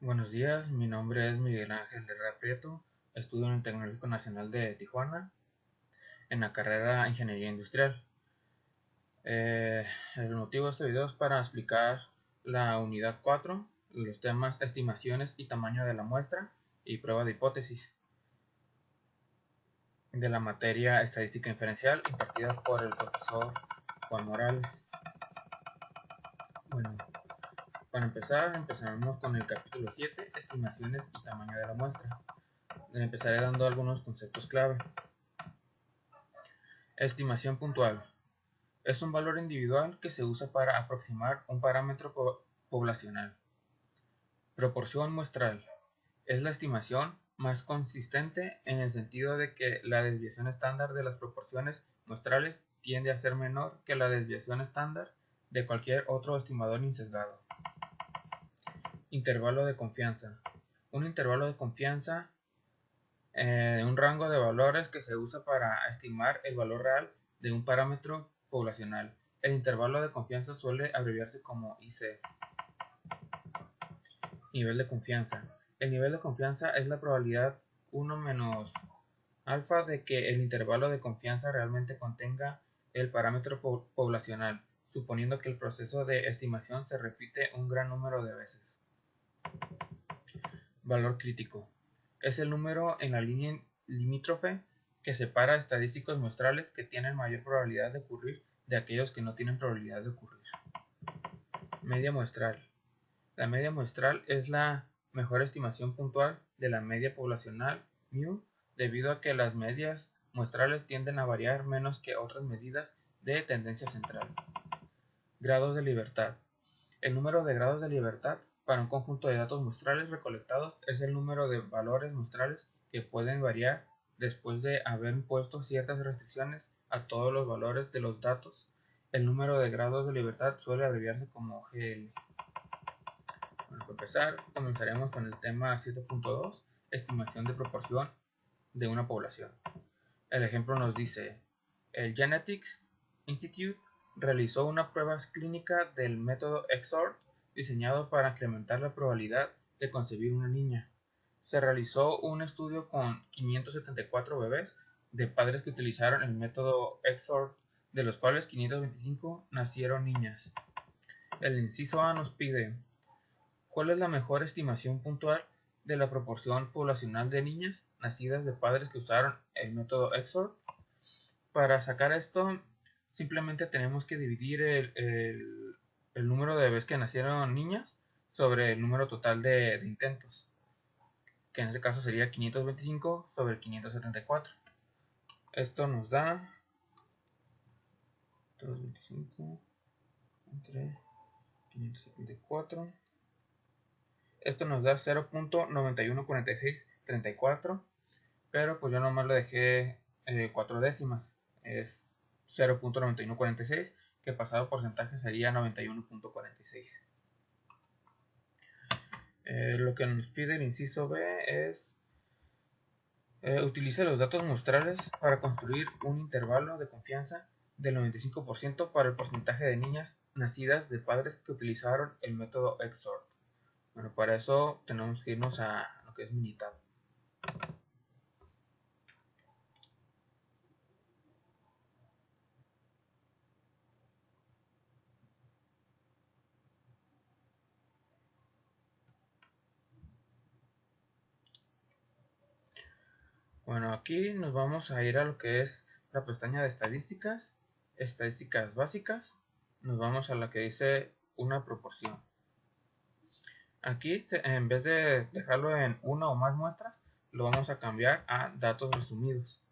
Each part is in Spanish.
Buenos días, mi nombre es Miguel Ángel Herrera Prieto, estudio en el Tecnológico Nacional de Tijuana, en la carrera Ingeniería Industrial. El motivo de este video es para explicar la unidad 4, los temas estimaciones y tamaño de la muestra y prueba de hipótesis de la materia estadística inferencial impartida por el profesor Juan Morales. Bueno, para empezaremos con el capítulo 7, estimaciones y tamaño de la muestra. Empezaré dando algunos conceptos clave. Estimación puntual. Es un valor individual que se usa para aproximar un parámetro poblacional. Proporción muestral. Es la estimación más consistente en el sentido de que la desviación estándar de las proporciones muestrales tiende a ser menor que la desviación estándar de cualquier otro estimador insesgado. Intervalo de confianza. Un intervalo de confianza un rango de valores que se usa para estimar el valor real de un parámetro poblacional. El intervalo de confianza suele abreviarse como IC. Nivel de confianza. El nivel de confianza es la probabilidad 1 menos alfa de que el intervalo de confianza realmente contenga el parámetro poblacional, suponiendo que el proceso de estimación se repite un gran número de veces. Valor crítico. Es el número en la línea limítrofe que separa estadísticos muestrales que tienen mayor probabilidad de ocurrir de aquellos que no tienen probabilidad de ocurrir. Media muestral. La media muestral es la mejor estimación puntual de la media poblacional μ, debido a que las medias muestrales tienden a variar menos que otras medidas de tendencia central. Grados de libertad. El número de grados de libertad para un conjunto de datos muestrales recolectados es el número de valores muestrales que pueden variar después de haber impuesto ciertas restricciones a todos los valores de los datos. El número de grados de libertad suele abreviarse como GL. Bueno, para empezar, comenzaremos con el tema 7.2, estimación de proporción de una población. El ejemplo nos dice, el Genetics Institute realizó una prueba clínica del método XOR diseñado para incrementar la probabilidad de concebir una niña. Se realizó un estudio con 574 bebés de padres que utilizaron el método XOR, de los cuales 525 nacieron niñas. El inciso A nos pide, ¿cuál es la mejor estimación puntual de la proporción poblacional de niñas nacidas de padres que usaron el método XOR? Para sacar esto, simplemente tenemos que dividir el número de bebés que nacieron niñas sobre el número total de intentos, que en este caso sería 525 sobre 574. Esto nos da 525 entre 574. Esto nos da 0.914634, pero pues yo nomás le dejé 4 décimas. Es 0.9146, que pasado porcentaje sería 91.46. Lo que nos pide el inciso B es utilice los datos muestrales para construir un intervalo de confianza del 95% para el porcentaje de niñas nacidas de padres que utilizaron el método XOR. Bueno, para eso tenemos que irnos a lo que es Minitab. Bueno, aquí nos vamos a ir a lo que es la pestaña de estadísticas, estadísticas básicas. Nos vamos a la que dice una proporción. Aquí, en vez de dejarlo en una o más muestras, lo vamos a cambiar a datos resumidos.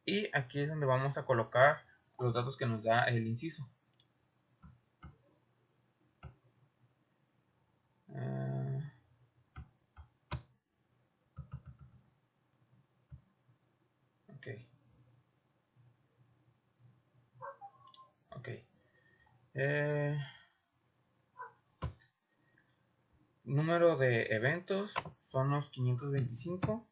Y aquí es donde vamos a colocar los datos que nos da el inciso. Ok. Número de eventos son los 525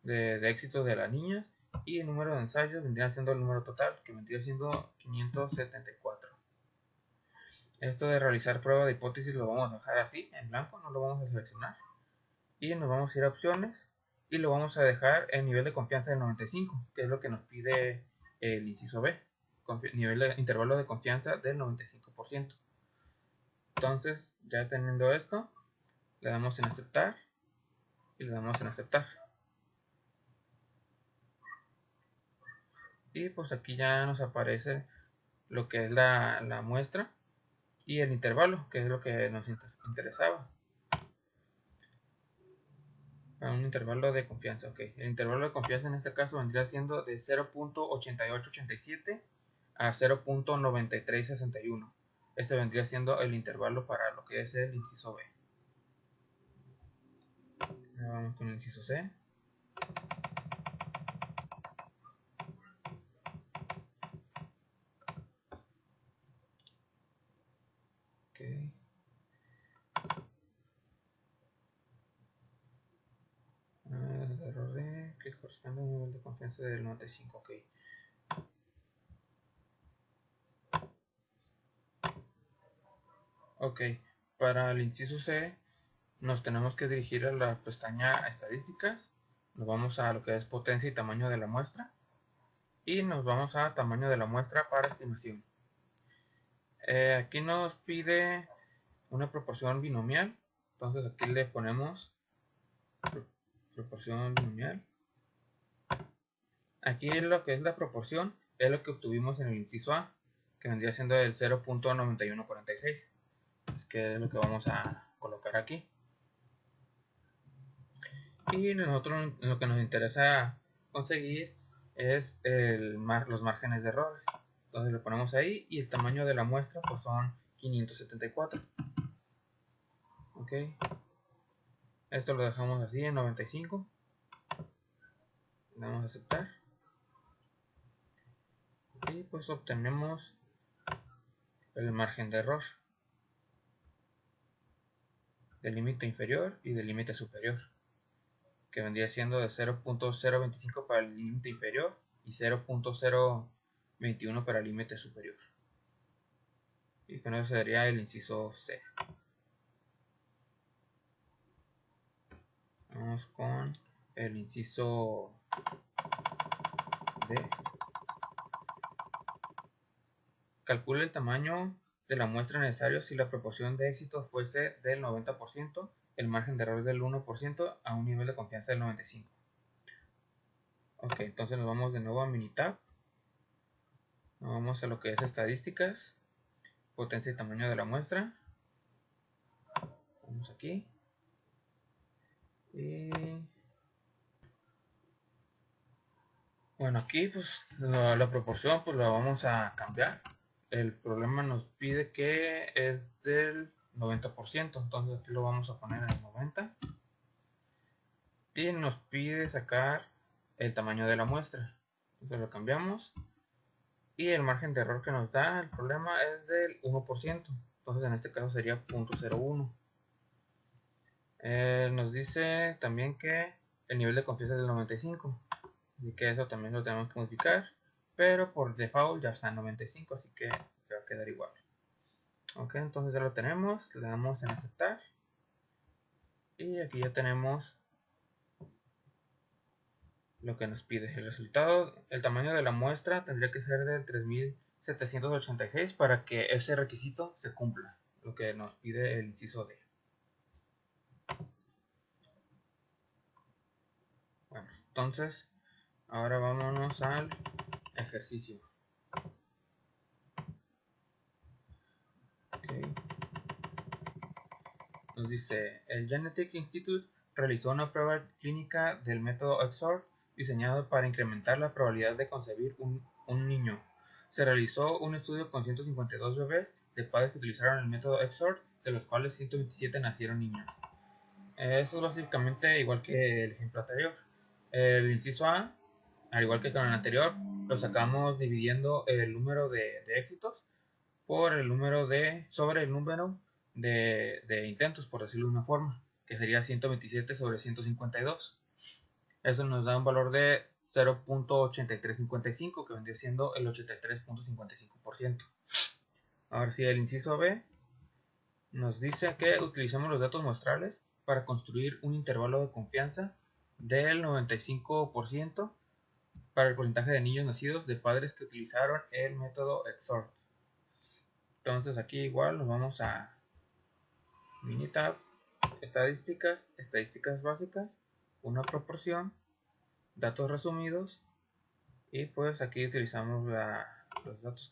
de éxito de las niñas, y el número de ensayos vendría siendo el número total, que vendría siendo 574. Esto de realizar prueba de hipótesis lo vamos a dejar así, en blanco, no lo vamos a seleccionar. Y nos vamos a ir a opciones y lo vamos a dejar en nivel de confianza del 95, que es lo que nos pide el inciso B, intervalo de confianza del 95%. Entonces, ya teniendo esto, le damos en aceptar y le damos en aceptar. Y pues aquí ya nos aparece lo que es la muestra y el intervalo, que es lo que nos interesaba. Un intervalo de confianza, ok. El intervalo de confianza en este caso vendría siendo de 0.8887 a 0.9361. Este vendría siendo el intervalo para lo que es el inciso B. Ahora vamos con el inciso C. Okay. Error D, que corresponde a un nivel de confianza del 95, ok. Ok, para el inciso C nos tenemos que dirigir a la pestaña estadísticas. Nos vamos a lo que es potencia y tamaño de la muestra. Y nos vamos a tamaño de la muestra para estimación. Aquí nos pide una proporción binomial. Entonces aquí le ponemos proporción binomial. Aquí lo que es la proporción es lo que obtuvimos en el inciso A, que vendría siendo el 0.9146, que es lo que vamos a colocar aquí. Y nosotros lo que nos interesa conseguir es los márgenes de errores. Entonces le ponemos ahí y el tamaño de la muestra pues son 574. Ok, esto lo dejamos así en 95. Le damos a aceptar y pues obtenemos el margen de error del límite inferior y del límite superior, que vendría siendo de 0.025 para el límite inferior y 0.021 para el límite superior. Y con eso sería el inciso C. Vamos con el inciso D. Calcula el tamaño de la muestra necesario si la proporción de éxito fuese del 90%, el margen de error del 1% a un nivel de confianza del 95%. Ok, entonces nos vamos de nuevo a Minitab. Nos vamos a lo que es estadísticas, potencia y tamaño de la muestra. Vamos aquí. Y bueno, aquí pues la proporción pues la vamos a cambiar. El problema nos pide que es del 90%, entonces aquí lo vamos a poner en 90. Y nos pide sacar el tamaño de la muestra. Entonces lo cambiamos. Y el margen de error que nos da el problema es del 1%. Entonces en este caso sería 0.01. Nos dice también que el nivel de confianza es del 95. Así que eso también lo tenemos que modificar. Pero por default ya está en 95, así que se va a quedar igual. Ok, entonces ya lo tenemos. Le damos en aceptar. Y aquí ya tenemos lo que nos pide. El resultado, el tamaño de la muestra tendría que ser del 3786 para que ese requisito se cumpla, lo que nos pide el inciso D. Bueno, entonces ahora vámonos al ejercicio. Okay. Nos dice, el Genetics Institute realizó una prueba clínica del método XOR diseñado para incrementar la probabilidad de concebir un niño. Se realizó un estudio con 152 bebés de padres que utilizaron el método XOR, de los cuales 127 nacieron niños. Eso es básicamente igual que el ejemplo anterior. El inciso A, al igual que con el anterior, lo sacamos dividiendo el número de éxitos por el número sobre el número de intentos, por decirlo de una forma, que sería 127 sobre 152. Eso nos da un valor de 0.8355, que vendría siendo el 83.55%. Ahora sí, el inciso B Nos dice que utilicemos los datos muestrales para construir un intervalo de confianza del 95% para el porcentaje de niños nacidos de padres que utilizaron el método XOR. Entonces aquí igual nos vamos a Minitab, estadísticas básicas, una proporción, datos resumidos, y pues aquí utilizamos los datos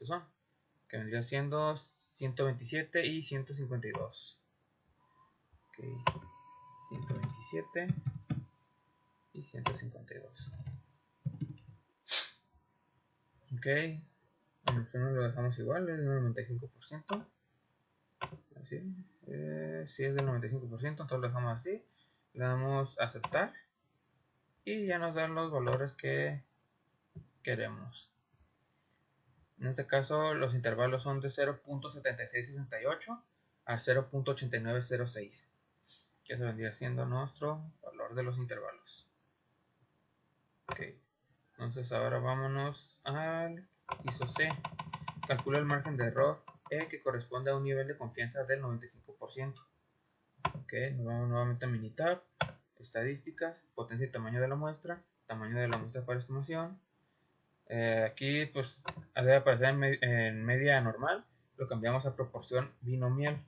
que vendría siendo 127 y 152. Okay. 127 y 152. Ok, lo dejamos igual, es del 95%. Así, si es del 95%, entonces lo dejamos así. Le damos a aceptar y ya nos dan los valores que queremos. En este caso, los intervalos son de 0.7668 a 0.8906, que eso vendría siendo nuestro valor de los intervalos. Ok, entonces ahora vámonos al inciso C. Calcula el margen de error que corresponde a un nivel de confianza del 95%. Ok, nos vamos nuevamente a Minitab, estadísticas, potencia y tamaño de la muestra para estimación. Aquí pues debe aparecer en media normal, lo cambiamos a proporción binomial.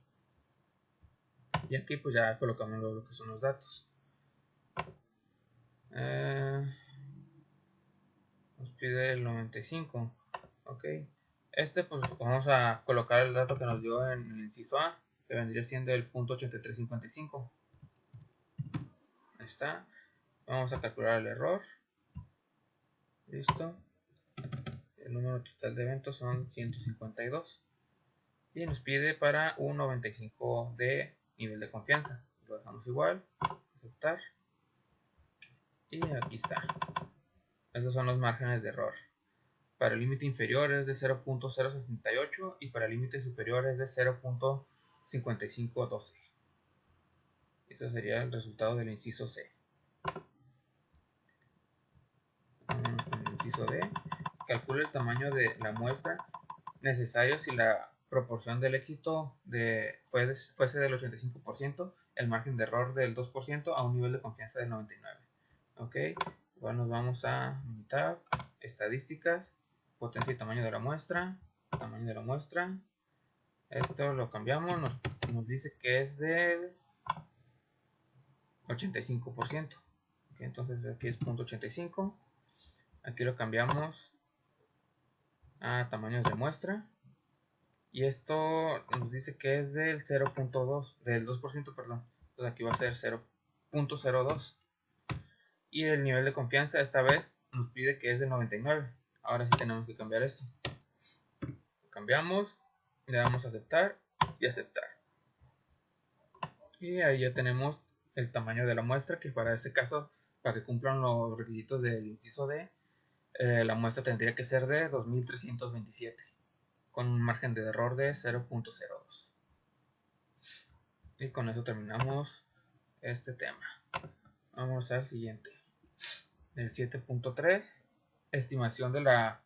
Y aquí pues ya colocamos lo que son los datos. Nos pide el 95. Ok. Pues vamos a colocar el dato que nos dio en el inciso A, que vendría siendo el .8355. Ahí está. Vamos a calcular el error. Listo. El número total de eventos son 152. Y nos pide para un 95 de nivel de confianza. Lo dejamos igual. Aceptar. Y aquí está. Estos son los márgenes de error. Para el límite inferior es de 0.068 y para el límite superior es de 0.5512. Este sería el resultado del inciso C. Vamos con el inciso D. Calcula el tamaño de la muestra necesario si la proporción del éxito fuese del 85%, el margen de error del 2% a un nivel de confianza del 99%. Ok, igual nos vamos a Tab, estadísticas, potencia y tamaño de la muestra. Esto lo cambiamos, nos dice que es del 85%. Okay, entonces aquí es .85. Aquí lo cambiamos a tamaños de muestra. Y esto nos dice que es del 0.2, del 2%, perdón. Entonces aquí va a ser 0.02. Y el nivel de confianza esta vez nos pide que es del 99. Ahora sí tenemos que cambiar esto. Lo cambiamos, le damos a aceptar y aceptar. Y ahí ya tenemos el tamaño de la muestra, que para este caso, para que cumplan los requisitos del inciso D, la muestra tendría que ser de 2327, con un margen de error de 0.02. Y con eso terminamos este tema. Vamos al siguiente. El 7.3, estimación de la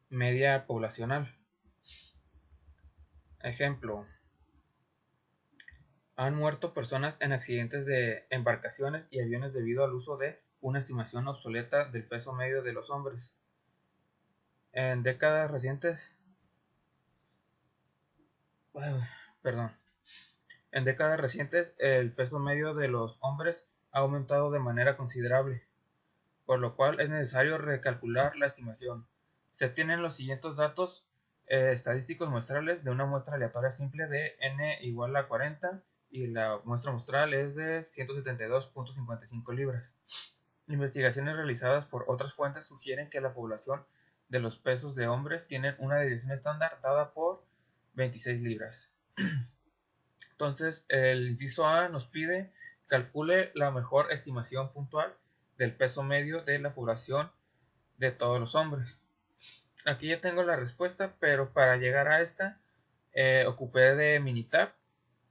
media poblacional. Ejemplo: han muerto personas en accidentes de embarcaciones y aviones debido al uso de una estimación obsoleta del peso medio de los hombres. En décadas recientes, el peso medio de los hombres ha aumentado de manera considerable, por lo cual es necesario recalcular la estimación. Se obtienen los siguientes datos estadísticos muestrales de una muestra aleatoria simple de n igual a 40 y la muestra muestral es de 172.55 libras. Investigaciones realizadas por otras fuentes sugieren que la población de los pesos de hombres tienen una desviación estándar dada por 26 libras. Entonces, el inciso A nos pide calcule la mejor estimación puntual del peso medio de la población de todos los hombres. Aquí ya tengo la respuesta, pero para llegar a esta ocupé de Minitab,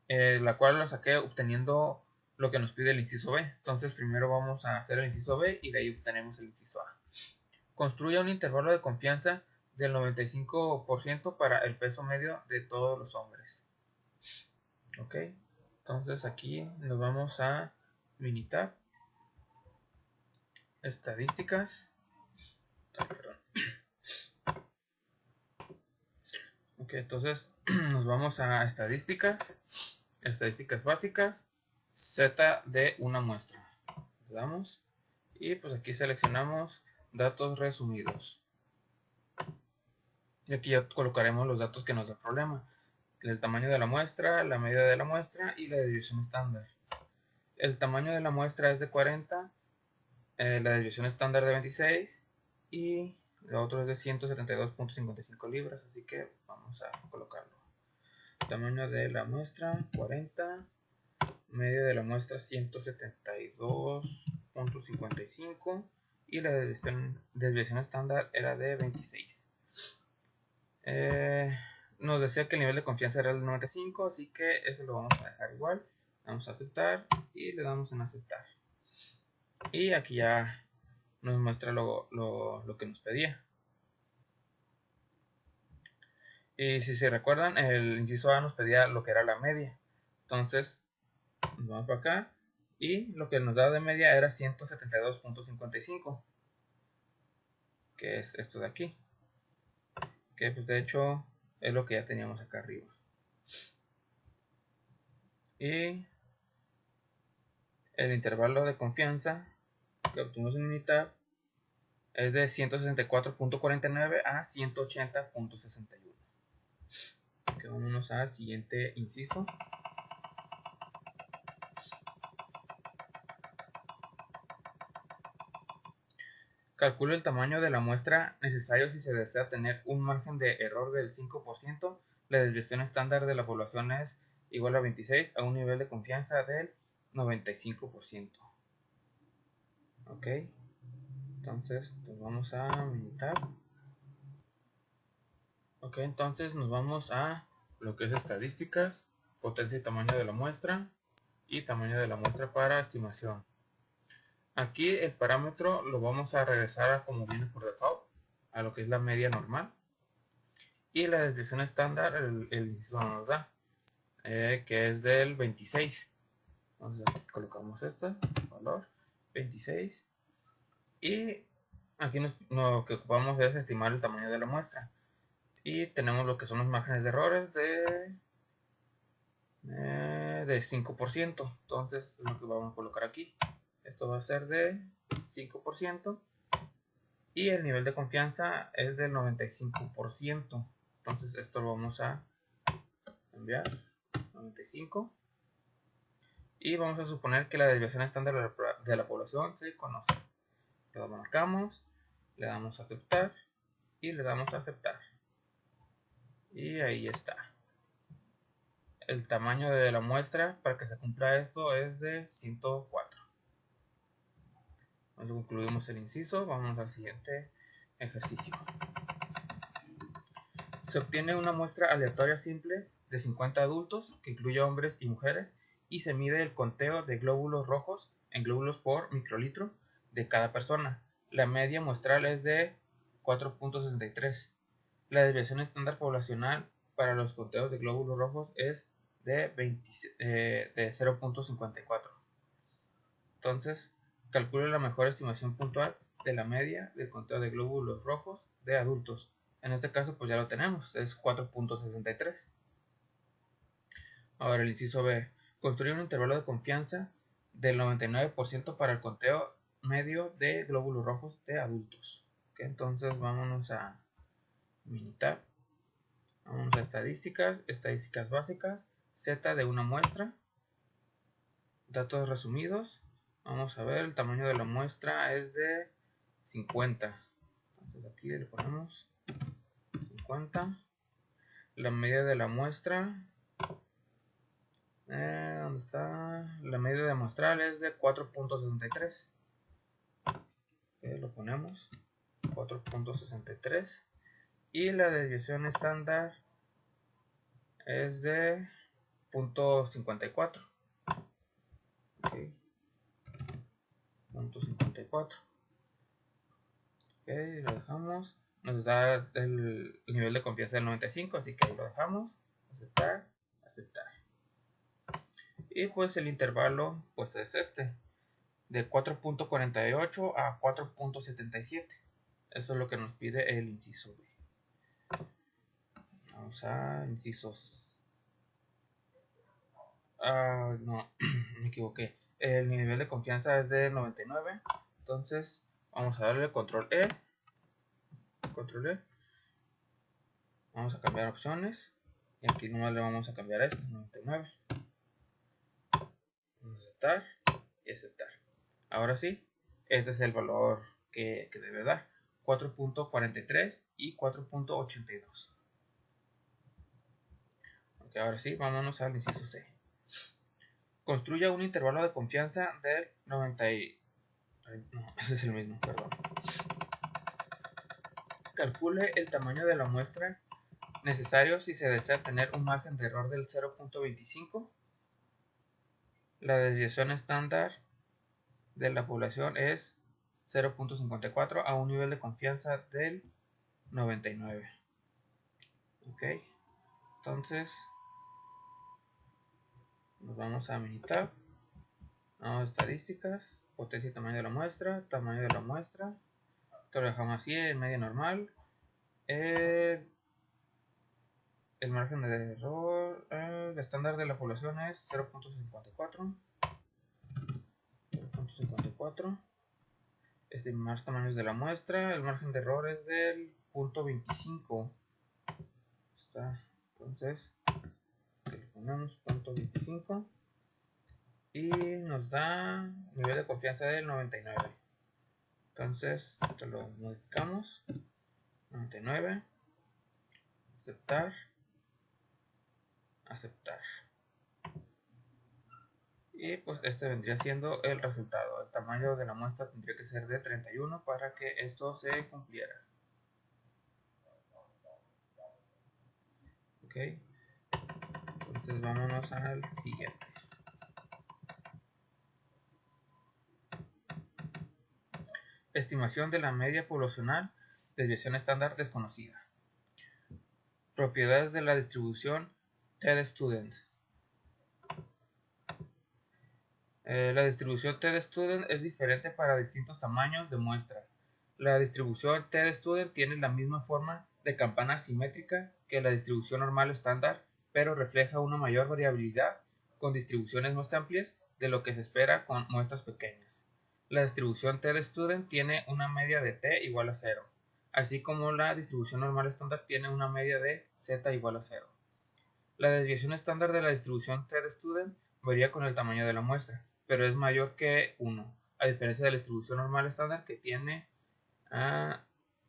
la cual la saqué obteniendo lo que nos pide el inciso B. Entonces primero vamos a hacer el inciso B y de ahí obtenemos el inciso A. Construye un intervalo de confianza del 95% para el peso medio de todos los hombres. Ok, entonces aquí nos vamos a Minitab, estadísticas. Ok, entonces nos vamos a estadísticas, estadísticas básicas, Z de una muestra. Le damos y pues aquí seleccionamos datos resumidos. Y aquí ya colocaremos los datos que nos da problema. El tamaño de la muestra, la medida de la muestra y la desviación estándar. El tamaño de la muestra es de 40, la desviación estándar de 26 y lo otro es de 172.55 libras, así que vamos a colocarlo. Tamaño de la muestra 40, media de la muestra 172.55 y la desviación estándar era de 26. Nos decía que el nivel de confianza era el 95, así que eso lo vamos a dejar igual. Vamos a aceptar y le damos en aceptar. Y aquí ya nos muestra lo que nos pedía. Y si se recuerdan, el inciso A nos pedía lo que era la media. Entonces, nos vamos para acá. Y lo que nos da de media era 172.55. Que es esto de aquí. Que pues de hecho es lo que ya teníamos acá arriba. Y el intervalo de confianza que obtuvimos en Minitab es de 164.49 a 180.61. Que vámonos al siguiente inciso. Calcula el tamaño de la muestra necesario si se desea tener un margen de error del 5%. La desviación estándar de la población es igual a 26 a un nivel de confianza del 95%. Ok, entonces nos vamos a Minitab. Ok, entonces nos vamos a lo que es estadísticas, potencia y tamaño de la muestra y tamaño de la muestra para estimación. Aquí el parámetro lo vamos a regresar a como viene por default, a lo que es la media normal. Y la desviación estándar, el inciso nos da, que es del 26. Entonces aquí colocamos este valor, 26. Y aquí lo que ocupamos es estimar el tamaño de la muestra. Y tenemos lo que son los márgenes de errores de 5%. Entonces es lo que vamos a colocar aquí. Esto va a ser de 5%. Y el nivel de confianza es del 95%. Entonces esto lo vamos a enviar 95. Y vamos a suponer que la desviación estándar de la población se conoce. Lo marcamos, le damos a aceptar y le damos a aceptar. Y ahí está. El tamaño de la muestra para que se cumpla esto es de 104. Nos concluimos el inciso, vamos al siguiente ejercicio. Se obtiene una muestra aleatoria simple de 50 adultos, que incluye hombres y mujeres, y se mide el conteo de glóbulos rojos en glóbulos por microlitro de cada persona. La media muestral es de 4.63. La desviación estándar poblacional para los conteos de glóbulos rojos es de 0.54. Entonces, calcule la mejor estimación puntual de la media del conteo de glóbulos rojos de adultos. En este caso, pues ya lo tenemos, es 4.63. Ahora el inciso B. Construir un intervalo de confianza del 99% para el conteo medio de glóbulos rojos de adultos. ¿Okay? Entonces vámonos a Minitab. Vamos a estadísticas, estadísticas básicas, Z de una muestra, datos resumidos. Vamos a ver, el tamaño de la muestra es de 50. Entonces aquí le ponemos 50. La medida de la muestra, ¿dónde está? La medida de muestral es de 4.63. Lo ponemos 4.63. Y la desviación estándar es de 0.54. Okay. 0.54. Okay, lo dejamos. Nos da el nivel de confianza del 95, así que ahí lo dejamos. Aceptar, aceptar. Y pues el intervalo pues es este, de 4.48 a 4.77. Eso es lo que nos pide el inciso B. Vamos a incisos. No, me equivoqué. El nivel de confianza es de 99. Entonces vamos a darle control E. Control E. Vamos a cambiar opciones. Y aquí nomás le vamos a cambiar a este, 99. Vamos a aceptar y aceptar. Ahora sí, este es el valor que debe dar. 4.43 y 4.82. Ok, ahora sí, vámonos al inciso C. Construya un intervalo de confianza del 90 no, ese es el mismo, perdón. Calcule el tamaño de la muestra necesario si se desea tener un margen de error del 0.25. La desviación estándar de la población es 0.54 a un nivel de confianza del 99. Ok, entonces nos vamos a Minitab, vamos a estadísticas, potencia y tamaño de la muestra, esto lo dejamos así, en media normal, el margen de error, el estándar de la población es 0.54, estimar tamaños de la muestra, el margen de error es del 0.25, está, entonces le ponemos 0.25 y nos da nivel de confianza del 99. Entonces esto lo modificamos, 99, aceptar, aceptar. Y pues este vendría siendo el resultado. El tamaño de la muestra tendría que ser de 31 para que esto se cumpliera. Ok, entonces vámonos al siguiente. Estimación de la media poblacional, desviación estándar desconocida. Propiedades de la distribución TED-Student. La distribución TED-Student es diferente para distintos tamaños de muestra. La distribución TED-Student tiene la misma forma de campana simétrica que la distribución normal estándar, pero refleja una mayor variabilidad con distribuciones más amplias de lo que se espera con muestras pequeñas. La distribución TED-Student tiene una media de t igual a 0, así como la distribución normal estándar tiene una media de z igual a 0. La desviación estándar de la distribución TED-Student varía con el tamaño de la muestra, pero es mayor que 1, a diferencia de la distribución normal estándar que tiene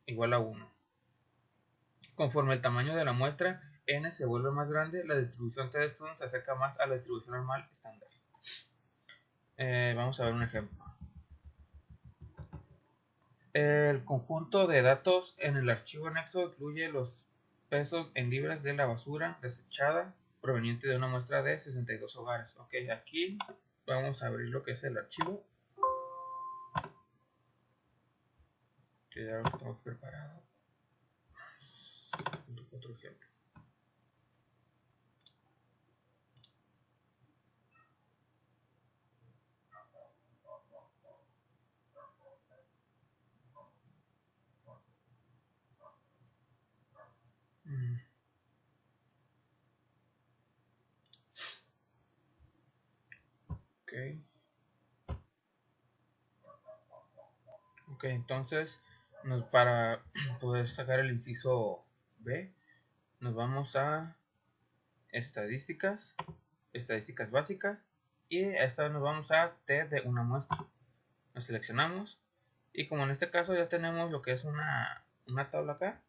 igual a 1. Conforme el tamaño de la muestra n se vuelve más grande, la distribución TED-Student se acerca más a la distribución normal estándar. Vamos a ver un ejemplo. El conjunto de datos en el archivo anexo incluye los pesos en libras de la basura desechada proveniente de una muestra de 62 hogares. Ok, aquí vamos a abrir lo que es el archivo, que ya lo tengo preparado. Otro ejemplo. Ok, entonces para poder sacar el inciso B, nos vamos a estadísticas básicas, y a esta vez nos vamos a T de una muestra. Nos seleccionamos y como en este caso ya tenemos lo que es una tabla acá,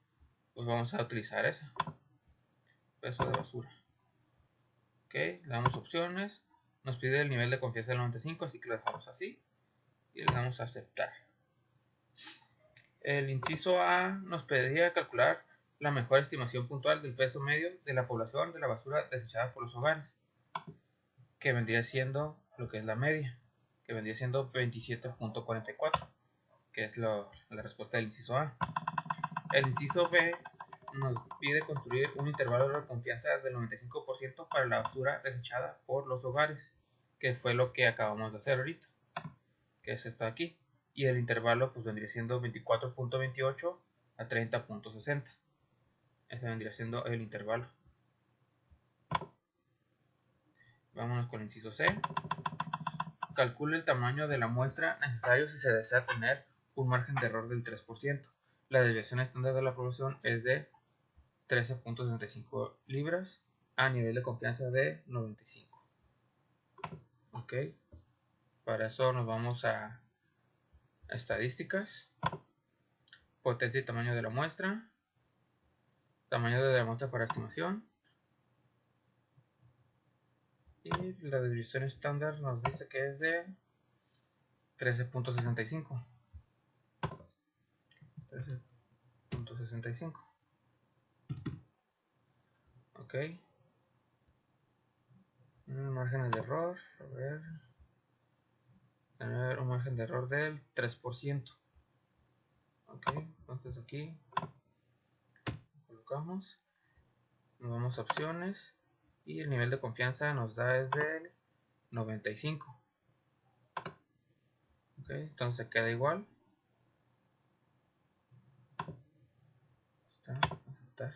pues vamos a utilizar esa, peso de basura. Ok, le damos opciones, nos pide el nivel de confianza del 95, así que lo dejamos así y le damos a aceptar. El inciso A nos pediría calcular la mejor estimación puntual del peso medio de la población de la basura desechada por los hogares, que vendría siendo lo que es la media, que vendría siendo 27.44, que es la respuesta del inciso A. El inciso B nos pide construir un intervalo de confianza del 95% para la basura desechada por los hogares, que fue lo que acabamos de hacer ahorita, que es esto de aquí. Y el intervalo pues vendría siendo 24.28 a 30.60. Ese vendría siendo el intervalo. Vámonos con el inciso C. Calcule el tamaño de la muestra necesario si se desea tener un margen de error del 3%. La desviación estándar de la población es de 13.65 libras a nivel de confianza de 95. Ok, para eso nos vamos a estadísticas, potencia y tamaño de la muestra, tamaño de la muestra para estimación, y la desviación estándar nos dice que es de 13.65. 13.65. Ok, márgenes de error, a ver, tener un margen de error del 3%. Ok, entonces aquí colocamos, nos vamos a opciones y el nivel de confianza nos da es del 95. Ok, entonces queda igual. Aceptar.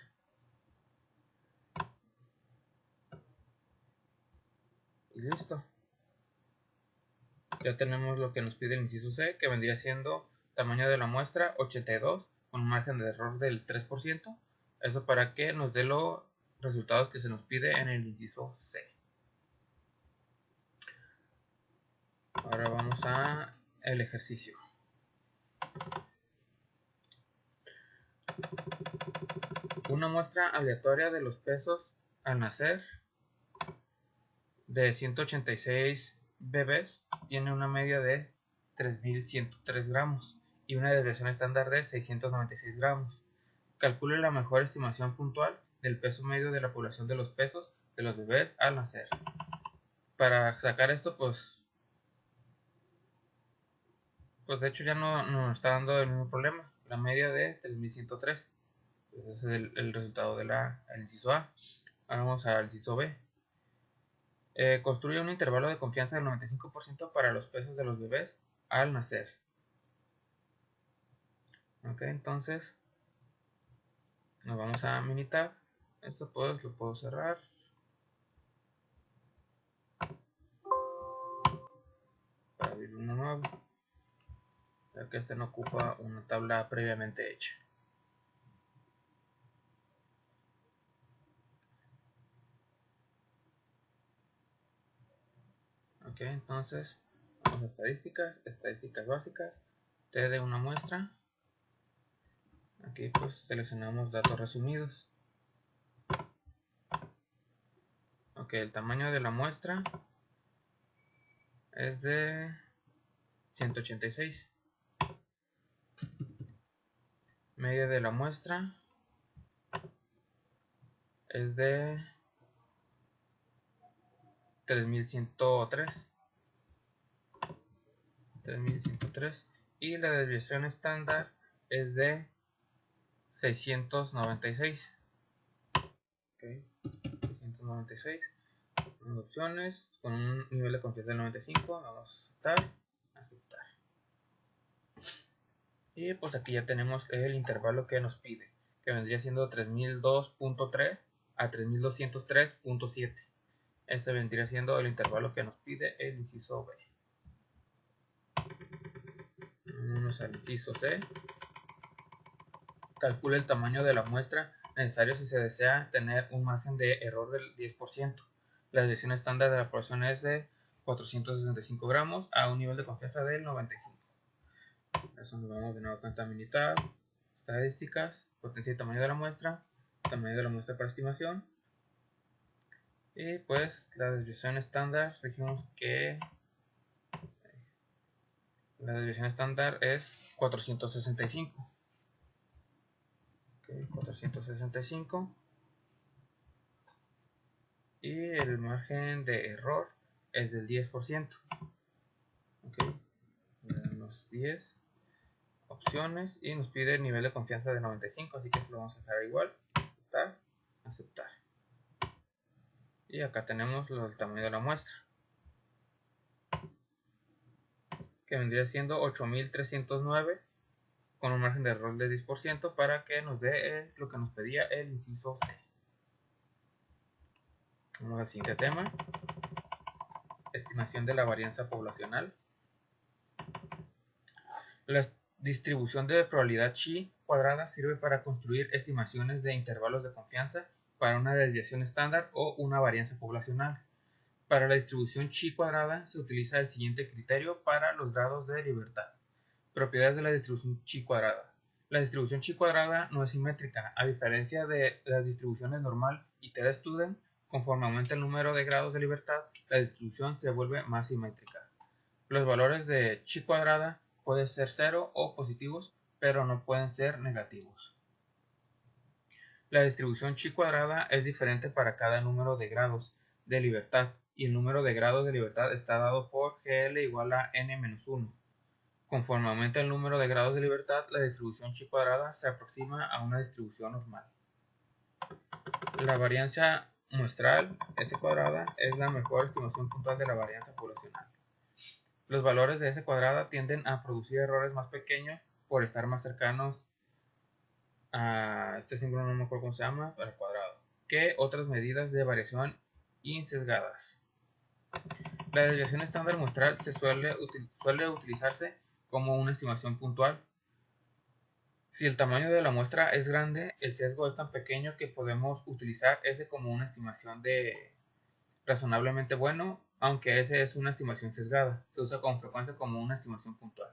Y listo. Ya tenemos lo que nos pide el inciso C, que vendría siendo tamaño de la muestra 82 con un margen de error del 3%. Eso para que nos dé los resultados que se nos pide en el inciso C. Ahora vamos a el ejercicio. Una muestra aleatoria de los pesos al nacer de 186 bebés tiene una media de 3.103 gramos y una desviación estándar de 696 gramos. Calcule la mejor estimación puntual del peso medio de la población de los pesos de los bebés al nacer. Para sacar esto, pues de hecho ya no nos está dando el mismo problema. La media de 3.103. Ese es el resultado del inciso A. Ahora vamos al inciso B. Construye un intervalo de confianza del 95% para los pesos de los bebés al nacer. Ok, entonces nos vamos a Minitab. Esto pues lo puedo cerrar. Para abrir uno nuevo, ya que este no ocupa una tabla previamente hecha. Ok, entonces vamos a estadísticas, estadísticas básicas, T de una muestra. Aquí pues seleccionamos datos resumidos. Ok, el tamaño de la muestra es de 186. Media de la muestra es de 3103. Y la desviación estándar es de 696. Okay, 696. Opciones con un nivel de confianza del 95. Vamos a aceptar. Y pues aquí ya tenemos el intervalo que nos pide, que vendría siendo 3002.3 a 3203.7. Este vendría siendo el intervalo que nos pide el inciso B. Vamos al inciso C. Calcula el tamaño de la muestra necesario si se desea tener un margen de error del 10%. La desviación estándar de la población es de 465 gramos a un nivel de confianza del 95. Eso nos vamos de nuevo a cuenta Minitab, estadísticas, potencia y tamaño de la muestra para estimación. Y pues la desviación estándar, dijimos que la desviación estándar es 465. Okay, 465. Y el margen de error es del 10%. Ok, le damos 10 opciones y nos pide el nivel de confianza de 95, así que lo vamos a dejar igual. Aceptar. Y acá tenemos el tamaño de la muestra. que vendría siendo 8309 con un margen de error de 10% para que nos dé lo que nos pedía el inciso C. Vamos al siguiente tema. Estimación de la varianza poblacional. La distribución de probabilidad chi cuadrada sirve para construir estimaciones de intervalos de confianza para una desviación estándar o una varianza poblacional. Para la distribución chi cuadrada se utiliza el siguiente criterio para los grados de libertad. Propiedades de la distribución chi cuadrada. La distribución chi cuadrada no es simétrica, a diferencia de las distribuciones normal y t-student. Conforme aumenta el número de grados de libertad, la distribución se vuelve más simétrica. Los valores de chi cuadrada pueden ser 0 o positivos, pero no pueden ser negativos. La distribución chi cuadrada es diferente para cada número de grados de libertad, y el número de grados de libertad está dado por GL igual a n-1. Conforme aumenta el número de grados de libertad, la distribución chi cuadrada se aproxima a una distribución normal. La varianza muestral S cuadrada es la mejor estimación puntual de la varianza poblacional. Los valores de S cuadrada tienden a producir errores más pequeños por estar más cercanos a este símbolo, no me acuerdo cómo se llama, al cuadrado, que otras medidas de variación insesgadas. La desviación estándar muestral suele utilizarse como una estimación puntual. Si el tamaño de la muestra es grande, el sesgo es tan pequeño que podemos utilizar S como una estimación de razonablemente bueno, aunque S es una estimación sesgada. Se usa con frecuencia como una estimación puntual.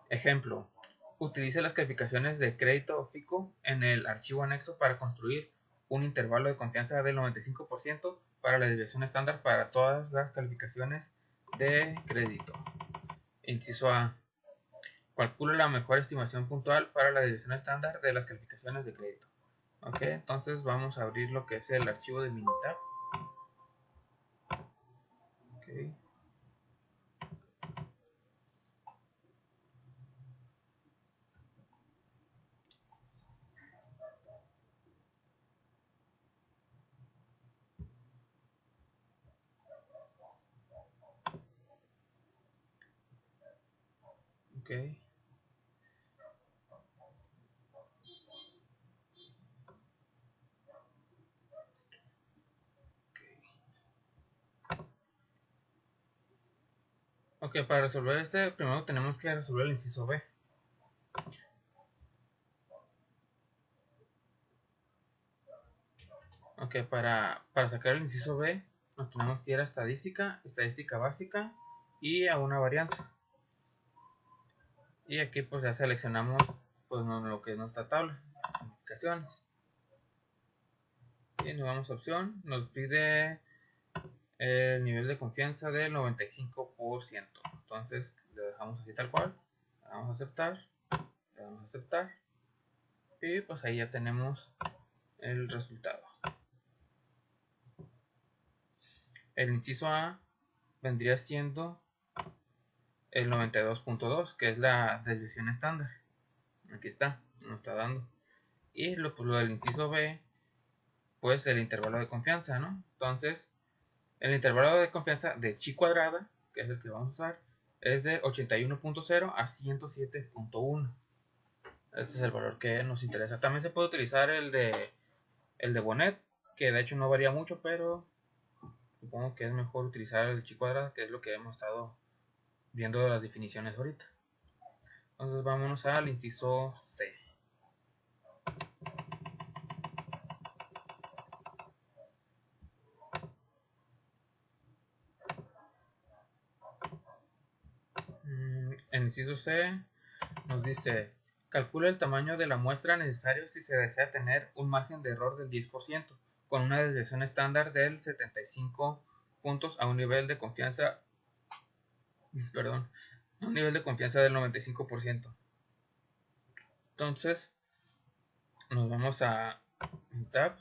Ejemplo: utilice las calificaciones de crédito FICO en el archivo anexo para construir un intervalo de confianza del 95% para la desviación estándar para todas las calificaciones de crédito. Inciso A. Calcula la mejor estimación puntual para la desviación estándar de las calificaciones de crédito. Ok, entonces vamos a abrir lo que es el archivo de Minitab. Okay. Okay. Ok, para resolver este, primero tenemos que resolver el inciso B. Ok, para sacar el inciso B, nos tenemos que ir a estadística básica y a una varianza. Y aquí pues ya seleccionamos pues lo que es nuestra tabla, calificaciones. Y nos vamos a opción, nos pide el nivel de confianza del 95%. Entonces le dejamos así tal cual, le damos a aceptar, le damos a aceptar. Y pues ahí ya tenemos el resultado. El inciso A vendría siendo el 92.2, que es la desviación estándar. Aquí está, nos está dando. Y lo del inciso B, pues el intervalo de confianza, ¿no? Entonces, el intervalo de confianza de chi cuadrada, que es el que vamos a usar, es de 81.0 a 107.1. Este es el valor que nos interesa. También se puede utilizar el de Bonet, que de hecho no varía mucho, pero supongo que es mejor utilizar el chi cuadrada, que es lo que hemos estado viendo las definiciones ahorita. Entonces vámonos al inciso C. En inciso C nos dice: calcula el tamaño de la muestra necesario si se desea tener un margen de error del 10%, con una desviación estándar del 75 puntos a un nivel de confianza, del 95%. Entonces, nos vamos a Tab,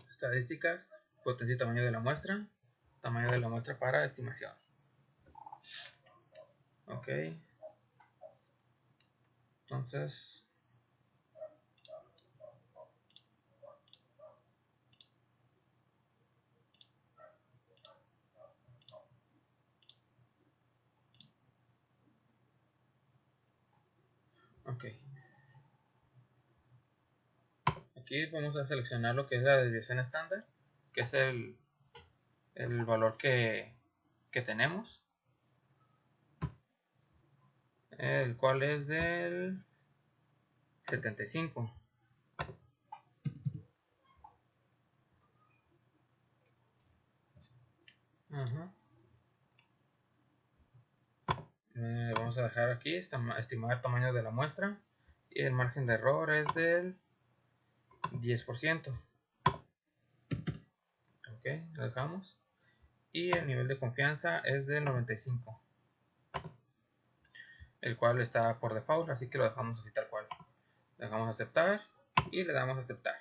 estadísticas, potencia y tamaño de la muestra para estimación. Ok. Entonces, Ok. Aquí vamos a seleccionar lo que es la desviación estándar, que es el valor que tenemos, el cual es del 75. Vamos a dejar aquí estimar tamaño de la muestra, y el margen de error es del 10%. Ok, lo dejamos. Y el nivel de confianza es del 95, el cual está por default, así que lo dejamos así tal cual. Le dejamos aceptar y le damos a aceptar.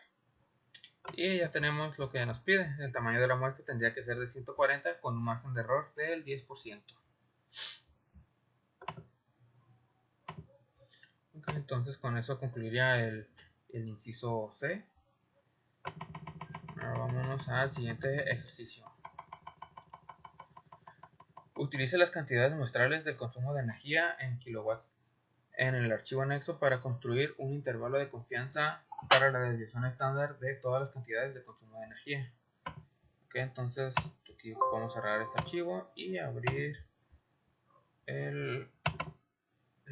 Y ya tenemos lo que nos pide. El tamaño de la muestra tendría que ser de 140 con un margen de error del 10%. Okay, entonces con eso concluiría el inciso C. Ahora vámonos al siguiente ejercicio. Utilice las cantidades muestrales del consumo de energía en kilowatts en el archivo anexo para construir un intervalo de confianza para la desviación estándar de todas las cantidades de consumo de energía. Ok, entonces aquí podemos cerrar este archivo y abrir el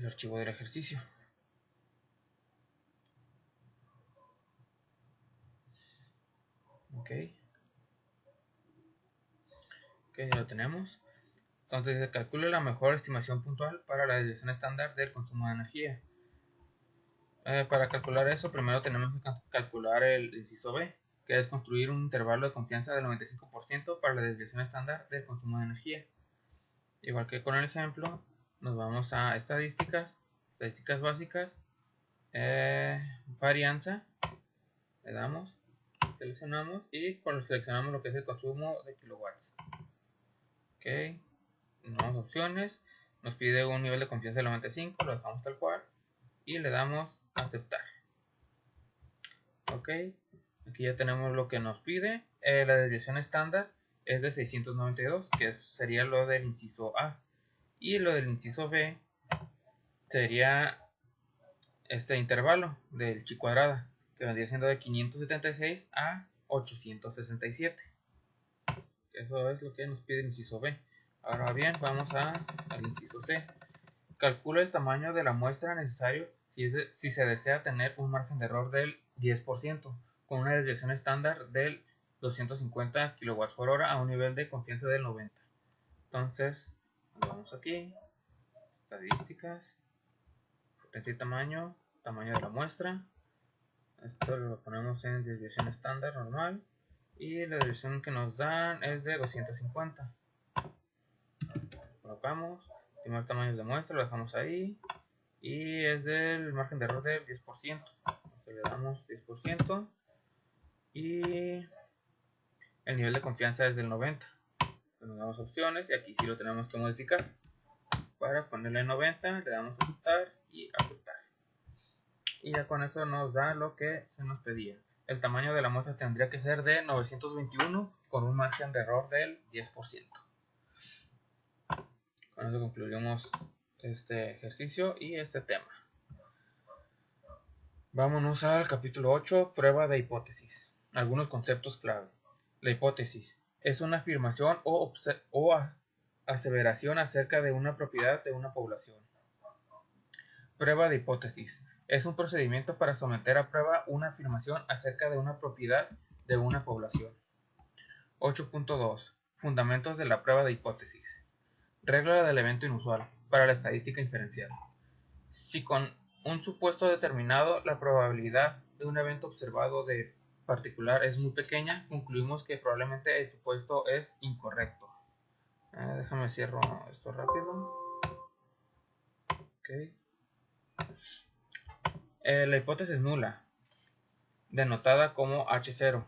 archivo del ejercicio. Ok, ya lo tenemos. Entonces se calcula la mejor estimación puntual para la desviación estándar del consumo de energía. Para calcular eso, primero tenemos que calcular el inciso B, que es construir un intervalo de confianza del 95% para la desviación estándar del consumo de energía. Igual que con el ejemplo, nos vamos a estadísticas básicas, varianza, le damos, seleccionamos y seleccionamos lo que es el consumo de kilowatts. Ok, nos damos opciones, nos pide un nivel de confianza del 95, lo dejamos tal cual y le damos aceptar. Ok, aquí ya tenemos lo que nos pide. La desviación estándar es de 692, que sería lo del inciso A, y lo del inciso B sería este intervalo del chi cuadrada, que vendría siendo de 576 a 867. Eso es lo que nos pide el inciso B. Ahora bien, vamos al inciso C. Calcula el tamaño de la muestra necesario si se desea tener un margen de error del 10%, con una desviación estándar del 250 kWh a un nivel de confianza del 90. Entonces, vamos aquí, estadísticas, potencia y tamaño de la muestra. Esto lo ponemos en desviación estándar normal y la desviación que nos dan es de 250. Colocamos, estimar tamaños de muestra, lo dejamos ahí y es del margen de error del 10%. Entonces le damos 10% y el nivel de confianza es del 90. Entonces nos damos opciones y aquí sí lo tenemos que modificar. Para ponerle 90 le damos a aceptar y aceptar. Y ya con eso nos da lo que se nos pedía. El tamaño de la muestra tendría que ser de 921 con un margen de error del 10%. Con eso concluimos este ejercicio y este tema. Vámonos al capítulo 8, prueba de hipótesis. Algunos conceptos clave. La hipótesis es una afirmación o aseveración acerca de una propiedad de una población. Prueba de hipótesis es un procedimiento para someter a prueba una afirmación acerca de una propiedad de una población. 8.2. Fundamentos de la prueba de hipótesis. Regla del evento inusual para la estadística inferencial. Si con un supuesto determinado la probabilidad de un evento observado de particular es muy pequeña, concluimos que probablemente el supuesto es incorrecto. Déjame cierro esto rápido. Okay. La hipótesis nula, denotada como H0,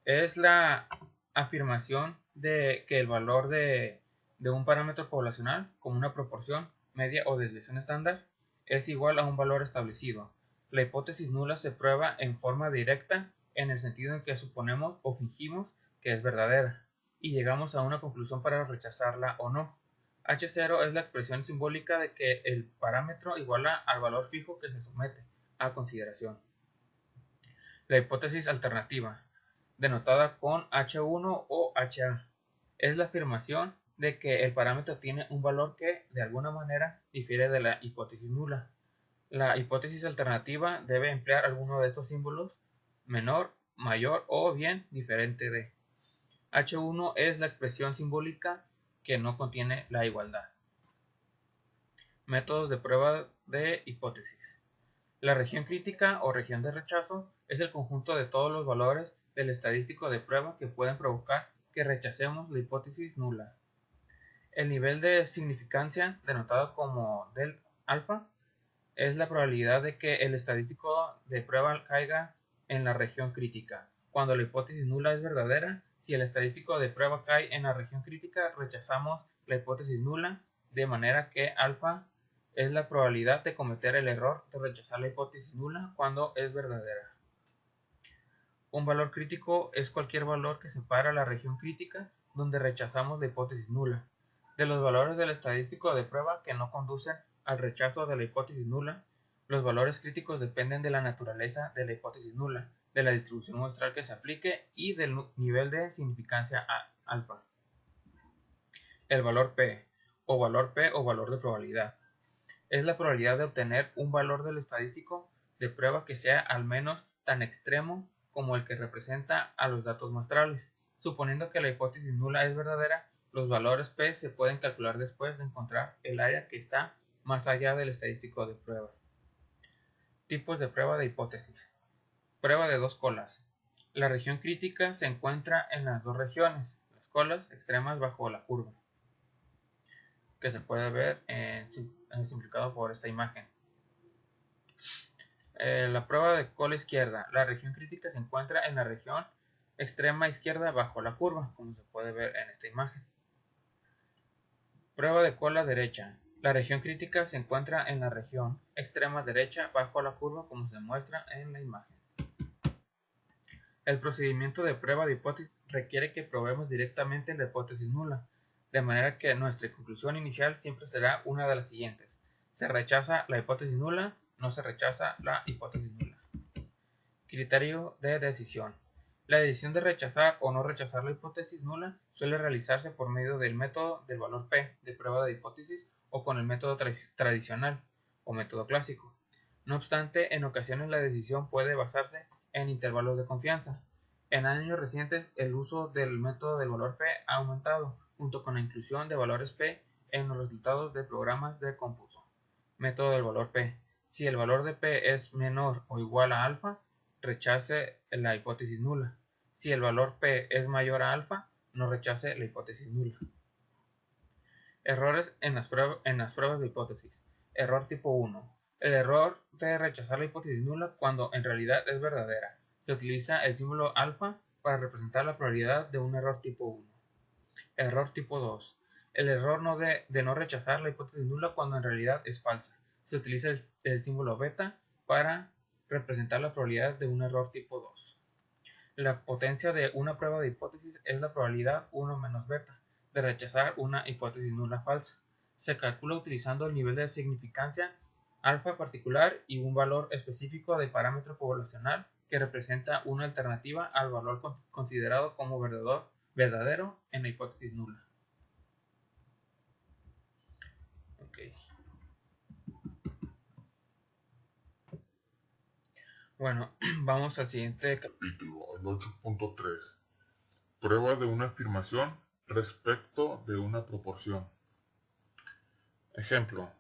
es la afirmación de que el valor de un parámetro poblacional, como una proporción, media o desviación estándar, es igual a un valor establecido. La hipótesis nula se prueba en forma directa en el sentido en que suponemos o fingimos que es verdadera y llegamos a una conclusión para rechazarla o no. H0 es la expresión simbólica de que el parámetro iguala al valor fijo que se somete a consideración. La hipótesis alternativa, denotada con H1 o HA, es la afirmación de que el parámetro tiene un valor que, de alguna manera, difiere de la hipótesis nula. La hipótesis alternativa debe emplear alguno de estos símbolos, menor, mayor o bien diferente de. H1 es la expresión simbólica que no contiene la igualdad. Métodos de prueba de hipótesis. La región crítica o región de rechazo es el conjunto de todos los valores del estadístico de prueba que pueden provocar que rechacemos la hipótesis nula. El nivel de significancia, denotado como del alfa, es la probabilidad de que el estadístico de prueba caiga en la región crítica. Cuando la hipótesis nula es verdadera, si el estadístico de prueba cae en la región crítica, rechazamos la hipótesis nula, de manera que alfa es la probabilidad de cometer el error de rechazar la hipótesis nula cuando es verdadera. Un valor crítico es cualquier valor que separa la región crítica donde rechazamos la hipótesis nula, de los valores del estadístico de prueba que no conducen al rechazo de la hipótesis nula. Los valores críticos dependen de la naturaleza de la hipótesis nula, de la distribución muestral que se aplique y del nivel de significancia alfa. El valor P o valor de probabilidad es la probabilidad de obtener un valor del estadístico de prueba que sea al menos tan extremo como el que representa a los datos muestrales. Suponiendo que la hipótesis nula es verdadera, los valores P se pueden calcular después de encontrar el área que está más allá del estadístico de prueba. Tipos de prueba de hipótesis. Prueba de dos colas. La región crítica se encuentra en las dos regiones, las colas extremas bajo la curva, que se puede ver simplificado por esta imagen. La prueba de cola izquierda. La región crítica se encuentra en la región extrema izquierda bajo la curva, como se puede ver en esta imagen. Prueba de cola derecha. La región crítica se encuentra en la región extrema derecha bajo la curva, como se muestra en la imagen. El procedimiento de prueba de hipótesis requiere que probemos directamente la hipótesis nula, de manera que nuestra conclusión inicial siempre será una de las siguientes. Se rechaza la hipótesis nula, no se rechaza la hipótesis nula. Criterio de decisión. La decisión de rechazar o no rechazar la hipótesis nula suele realizarse por medio del método del valor P de prueba de hipótesis o con el método tradicional o método clásico. No obstante, en ocasiones la decisión puede basarse en intervalos de confianza. En años recientes, el uso del método del valor P ha aumentado, junto con la inclusión de valores P en los resultados de programas de cómputo. Método del valor P. Si el valor de P es menor o igual a alfa, rechace la hipótesis nula. Si el valor P es mayor a alfa, no rechace la hipótesis nula. Errores en las pruebas de hipótesis. Error tipo 1. El error de rechazar la hipótesis nula cuando en realidad es verdadera. Se utiliza el símbolo alfa para representar la probabilidad de un error tipo 1. Error tipo 2. El error de no rechazar la hipótesis nula cuando en realidad es falsa. Se utiliza el símbolo beta para representar la probabilidad de un error tipo 2. La potencia de una prueba de hipótesis es la probabilidad 1 menos beta de rechazar una hipótesis nula falsa. Se calcula utilizando el nivel de significancia alfa particular y un valor específico de parámetro poblacional que representa una alternativa al valor considerado como verdadero en la hipótesis nula. Okay. Bueno, vamos al siguiente capítulo, el 8.3. Prueba de una afirmación respecto de una proporción. Ejemplo.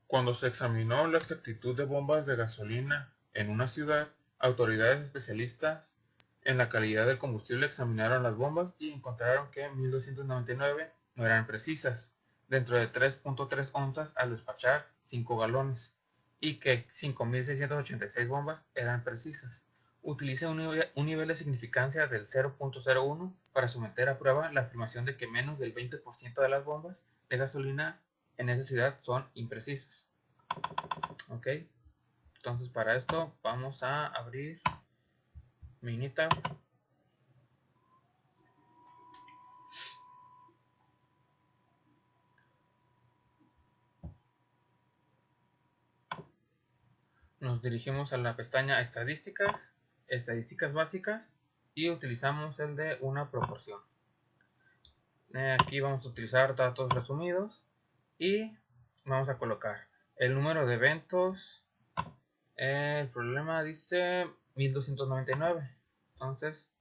Cuando se examinó la exactitud de bombas de gasolina en una ciudad, autoridades especialistas en la calidad del combustible examinaron las bombas y encontraron que 1299 no eran precisas, dentro de 3.3 onzas al despachar 5 galones, y que 5686 bombas eran precisas. Utiliza un nivel de significancia del 0.01 para someter a prueba la afirmación de que menos del 20% de las bombas de gasolina en esa ciudad son imprecisas. Ok, entonces para esto vamos a abrir Minitab. nos dirigimos a la pestaña Estadísticas, Estadísticas básicas y utilizamos el de una proporción. Aquí vamos a utilizar datos resumidos y vamos a colocar el número de eventos. El problema dice 1299, entonces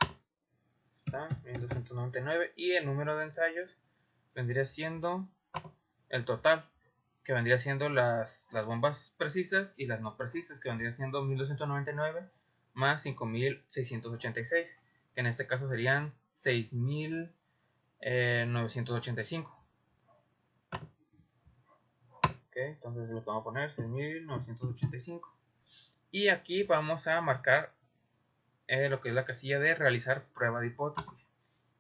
está 1299 y el número de ensayos vendría siendo el total, que vendría siendo las bombas precisas y las no precisas, que vendría siendo 1299 más 5686, que en este caso serían 6985. Entonces lo que vamos a poner 6985. Y aquí vamos a marcar lo que es la casilla de realizar prueba de hipótesis.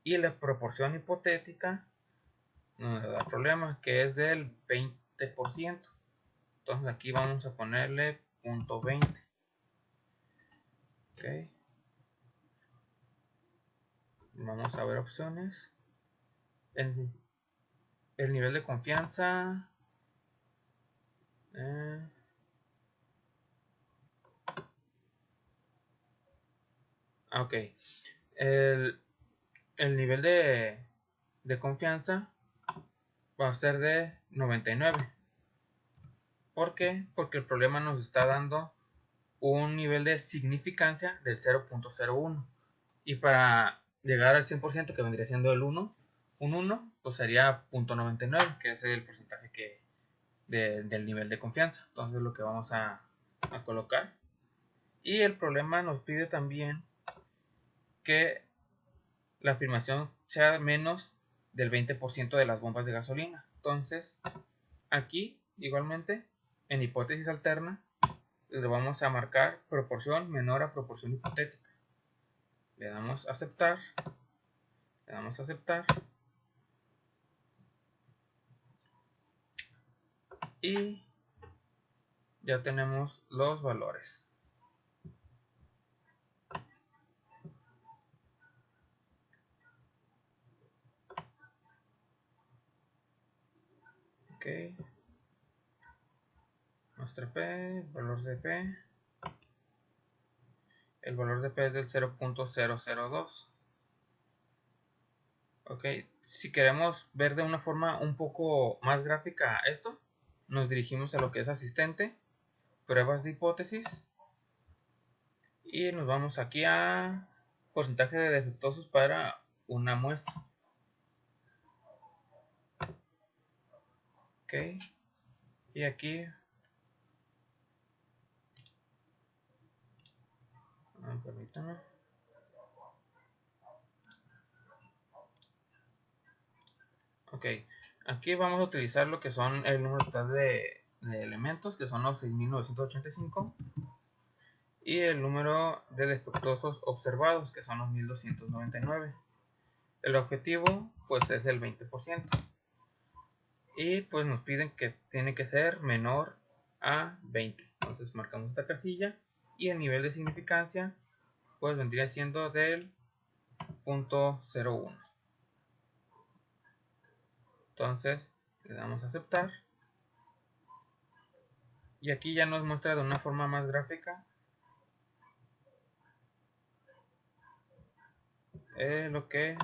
Y la proporción hipotética no nos da problema, que es del 20%. Entonces aquí vamos a ponerle .20. Vamos a ver opciones. El nivel de confianza. Ok. El nivel de confianza va a ser de 99. ¿Por qué? Porque el problema nos está dando un nivel de significancia del 0.01. Y para llegar al 100%, que vendría siendo el 1, un 1, pues sería 0.99, que es el porcentaje del nivel de confianza. Entonces lo que vamos a colocar. Y el problema nos pide también que la afirmación sea menos del 20% de las bombas de gasolina. Entonces, aquí, igualmente, en hipótesis alterna, le vamos a marcar proporción menor a proporción hipotética. Le damos a aceptar. Le damos a aceptar. Y ya tenemos los valores. Ok. Nuestra P, valor de P. El valor de P es del 0.002. Ok. Si queremos ver de una forma un poco más gráfica esto, nos dirigimos a lo que es asistente, pruebas de hipótesis, y nos vamos aquí a porcentaje de defectuosos para una muestra. Ok. Y aquí permítanme. Ok, aquí vamos a utilizar lo que son el número total de elementos, que son los 6985, y el número de defectuosos observados, que son los 1299. El objetivo pues es el 20%, y pues nos piden que tiene que ser menor a 20. Entonces marcamos esta casilla y el nivel de significancia pues vendría siendo del 0.01. Entonces le damos a aceptar. Y aquí ya nos muestra de una forma más gráfica lo que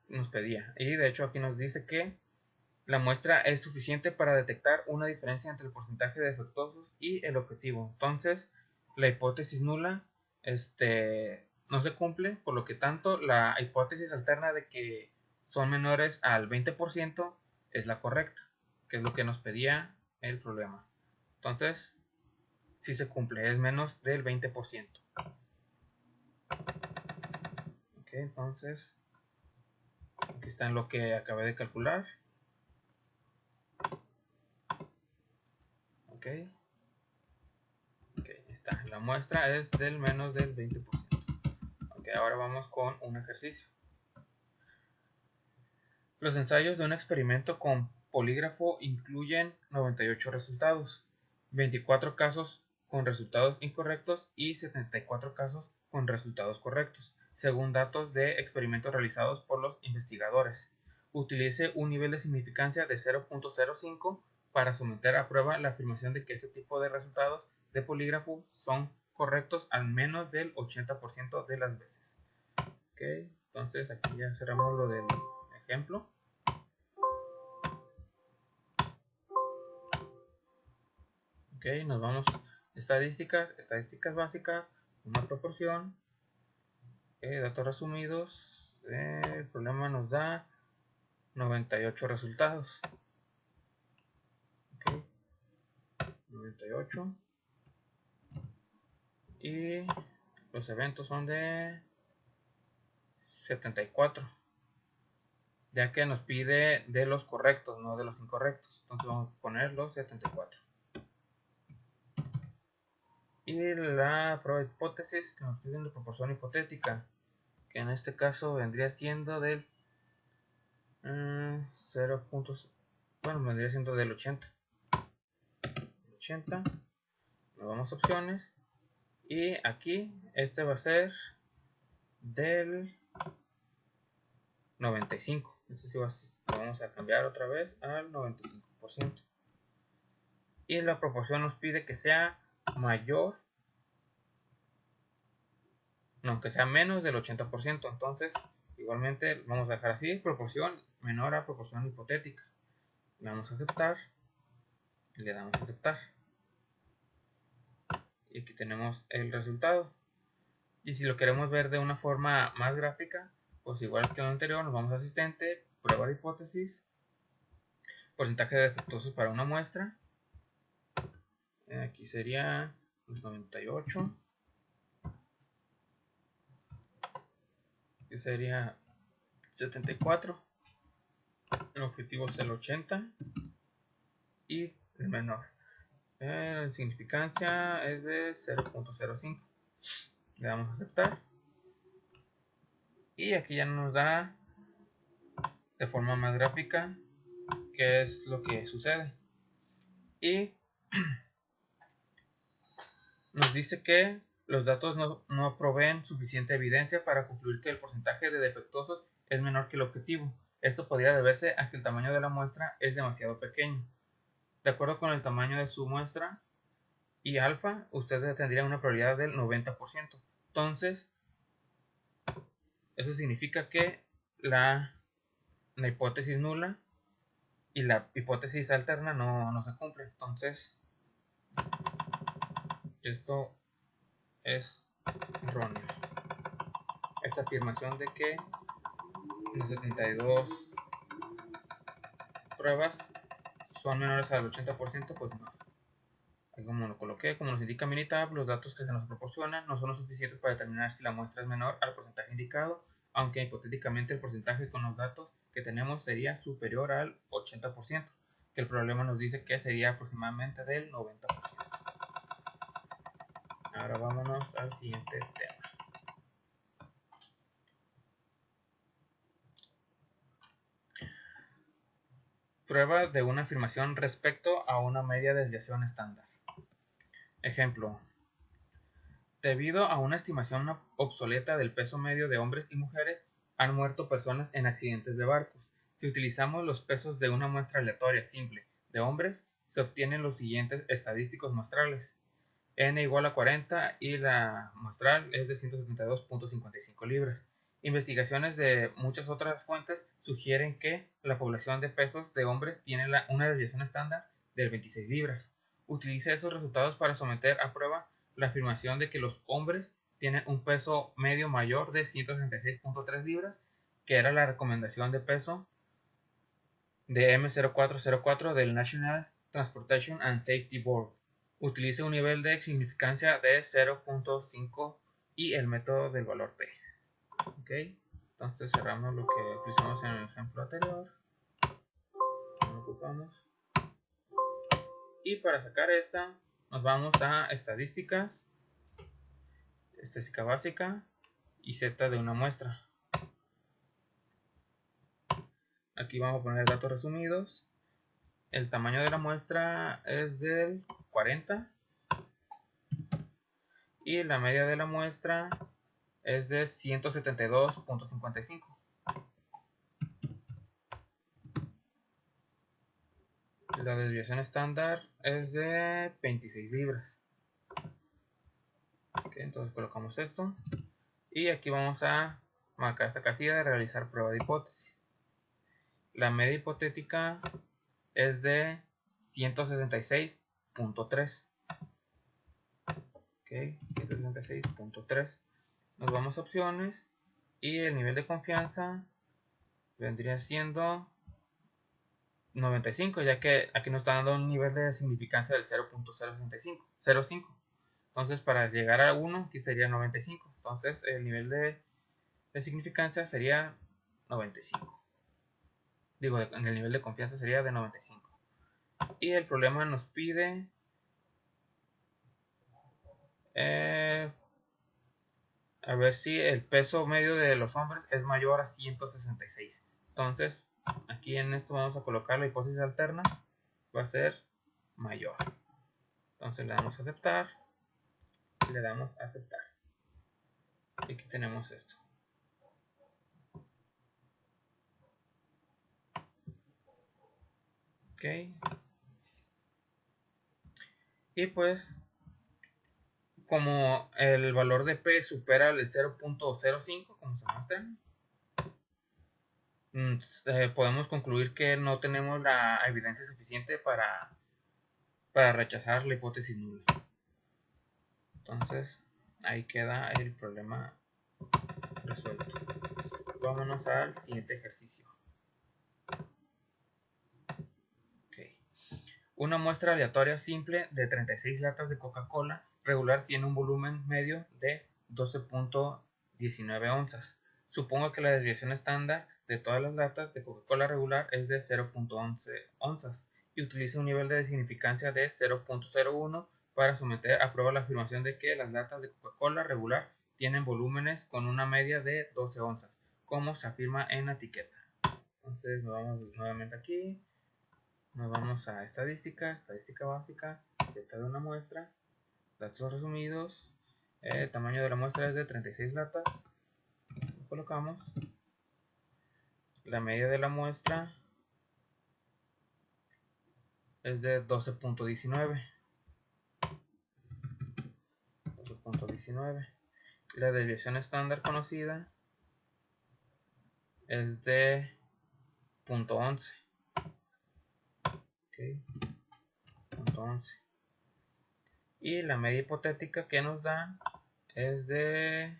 nos pedía. Y de hecho aquí nos dice que la muestra es suficiente para detectar una diferencia entre el porcentaje de defectuosos y el objetivo. Entonces la hipótesis nula no se cumple, por lo que tanto la hipótesis alterna de que son menores al 20% es la correcta, que es lo que nos pedía el problema. Entonces sí se cumple, es menos del 20%. Ok, entonces aquí está en lo que acabé de calcular. Ok, está. La muestra es del menos del 20%. Ok, ahora vamos con un ejercicio. Los ensayos de un experimento con polígrafo incluyen 98 resultados, 24 casos con resultados incorrectos y 74 casos con resultados correctos, según datos de experimentos realizados por los investigadores. Utilice un nivel de significancia de 0.05 para someter a prueba la afirmación de que este tipo de resultados de polígrafo son correctos al menos del 80% de las veces. Ok, entonces aquí ya cerramos lo del ejemplo. Ok, nos vamos estadísticas básicas, una proporción, datos resumidos. El problema nos da 98 resultados. Ok, 98. Y los eventos son de 74, ya que nos pide de los correctos, no de los incorrectos. Entonces vamos a poner los 74. Y la prueba de hipótesis que nos piden de proporción hipotética, que en este caso vendría siendo del 0. Bueno, vendría siendo del 80. 80. Nos vamos a opciones. Y aquí este va a ser del 95. Este sí lo vamos a cambiar otra vez al 95%. Y la proporción nos pide que sea mayor, no, que sea menos del 80%. Entonces, igualmente vamos a dejar así, proporción menor a proporción hipotética. Le damos a aceptar. Y le damos a aceptar. Y aquí tenemos el resultado. Y si lo queremos ver de una forma más gráfica, pues igual que en lo anterior, nos vamos a asistente, prueba de hipótesis, porcentaje de defectuosos para una muestra. Aquí sería los 98. Aquí sería 74. El objetivo es el 80. Y el menor. La significancia es de 0.05. Le damos a aceptar. Y aquí ya nos da de forma más gráfica qué es lo que sucede. Y nos dice que los datos no proveen suficiente evidencia para concluir que el porcentaje de defectuosos es menor que el objetivo. Esto podría deberse a que el tamaño de la muestra es demasiado pequeño. De acuerdo con el tamaño de su muestra y alfa, usted tendría una probabilidad del 90%. Entonces, eso significa que la hipótesis nula y la hipótesis alterna no se cumple. Entonces, esto es erróneo. Esa afirmación de que las 72 pruebas son menores al 80%, pues no. Como lo coloqué, como nos indica Minitab, los datos que se nos proporcionan no son lo suficientes para determinar si la muestra es menor al porcentaje indicado, aunque hipotéticamente el porcentaje con los datos que tenemos sería superior al 80%, que el problema nos dice que sería aproximadamente del 90%. Ahora vámonos al siguiente tema. Prueba de una afirmación respecto a una media desviación estándar. Ejemplo. Debido a una estimación obsoleta del peso medio de hombres y mujeres, han muerto personas en accidentes de barcos. Si utilizamos los pesos de una muestra aleatoria simple de hombres, se obtienen los siguientes estadísticos muestrales. N igual a 40 y la muestral es de 172.55 libras. Investigaciones de muchas otras fuentes sugieren que la población de pesos de hombres tiene una desviación estándar de 26 libras. Utilice esos resultados para someter a prueba la afirmación de que los hombres tienen un peso medio mayor de 136.3 libras, que era la recomendación de peso de M0404 del National Transportation and Safety Board. Utilice un nivel de significancia de 0.5 y el método del valor P. Ok, entonces cerramos lo que utilizamos en el ejemplo anterior. Lo ocupamos. Y para sacar esta, nos vamos a estadística básica y Z de una muestra. Aquí vamos a poner datos resumidos. El tamaño de la muestra es del 40 y la media de la muestra es de 172.55. La desviación estándar es de 26 libras. Entonces colocamos esto y aquí vamos a marcar esta casilla de realizar prueba de hipótesis. La media hipotética es de 166.3. 166.3. Nos vamos a opciones y el nivel de confianza vendría siendo 95, ya que aquí nos está dando un nivel de significancia del 0.005. Entonces para llegar a 1 aquí sería 95. Entonces el nivel de significancia sería 95. Digo, el nivel de confianza sería de 95. Y el problema nos pide a ver si el peso medio de los hombres es mayor a 166. Entonces, aquí en esto vamos a colocar la hipótesis alterna. Va a ser mayor. Entonces le damos a aceptar. Y le damos a aceptar. Y aquí tenemos esto. Ok. Y pues, como el valor de P supera el 0.05, como se muestra, podemos concluir que no tenemos la evidencia suficiente para rechazar la hipótesis nula. Entonces, ahí queda el problema resuelto. Vámonos al siguiente ejercicio. Okay. Una muestra aleatoria simple de 36 latas de Coca-Cola regular tiene un volumen medio de 12.19 onzas. Supongo que la desviación estándar de todas las latas de Coca-Cola regular es de 0.11 onzas y utiliza un nivel de significancia de 0.01 para someter a prueba la afirmación de que las latas de Coca-Cola regular tienen volúmenes con una media de 12 onzas, como se afirma en la etiqueta. Entonces nos vamos nuevamente aquí, nos vamos a estadística básica, data de una muestra, datos resumidos, el tamaño de la muestra es de 36 latas, lo colocamos, la media de la muestra es de 12.19. La desviación estándar conocida es de 0.11. Okay. 0.11. Y la media hipotética que nos da es de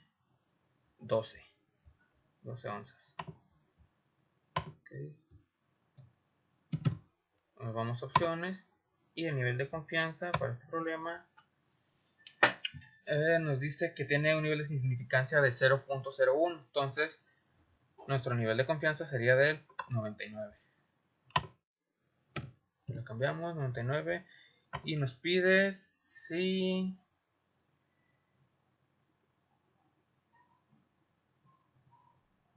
12 onzas. Okay. Nos vamos a opciones y el nivel de confianza para este problema nos dice que tiene un nivel de significancia de 0.01. Entonces nuestro nivel de confianza sería del 99. Lo cambiamos, 99. Y nos pide si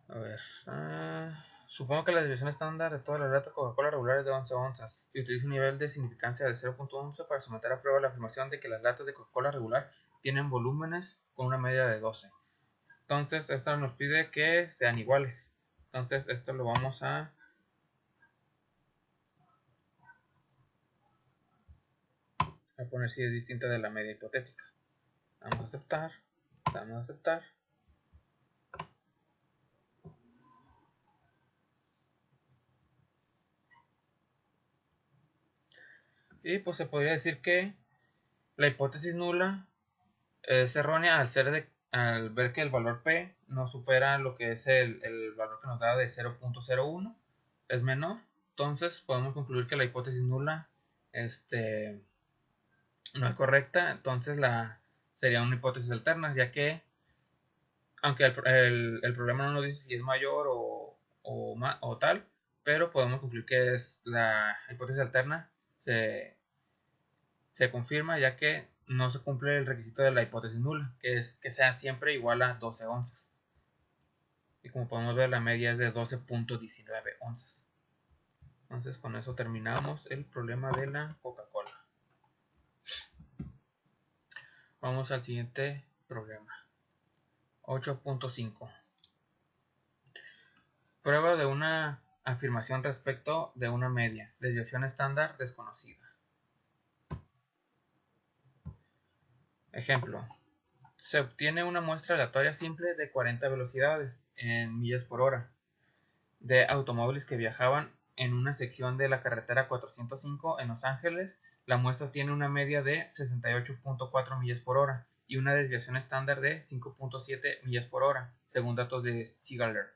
a ver, supongo que la desviación estándar de todas las latas Coca-Cola regulares es de 11 onzas y utiliza un nivel de significancia de 0.11 para someter a prueba la afirmación de que las latas de Coca-Cola regular tienen volúmenes con una media de 12. Entonces esto nos pide que sean iguales. Entonces esto lo vamos a poner si es distinta de la media hipotética. Vamos a aceptar, damos a aceptar. Y pues se podría decir que la hipótesis nula es errónea al ver que el valor P no supera lo que es el valor que nos da de 0.01, es menor. Entonces podemos concluir que la hipótesis nula no es correcta. Entonces sería una hipótesis alterna, ya que aunque el problema no nos dice si es mayor o tal, pero podemos concluir que es la hipótesis alterna se confirma, ya que no se cumple el requisito de la hipótesis nula, que es que sea siempre igual a 12 onzas. Y como podemos ver, la media es de 12.19 onzas. Entonces con eso terminamos el problema de la Coca-Cola. Vamos al siguiente problema. 8.5. Prueba de una afirmación respecto de una media. Desviación estándar desconocida. Ejemplo. Se obtiene una muestra aleatoria simple de 40 velocidades en millas por hora de automóviles que viajaban en una sección de la carretera 405 en Los Ángeles. La muestra tiene una media de 68.4 millas por hora y una desviación estándar de 5.7 millas por hora, según datos de Seagalert.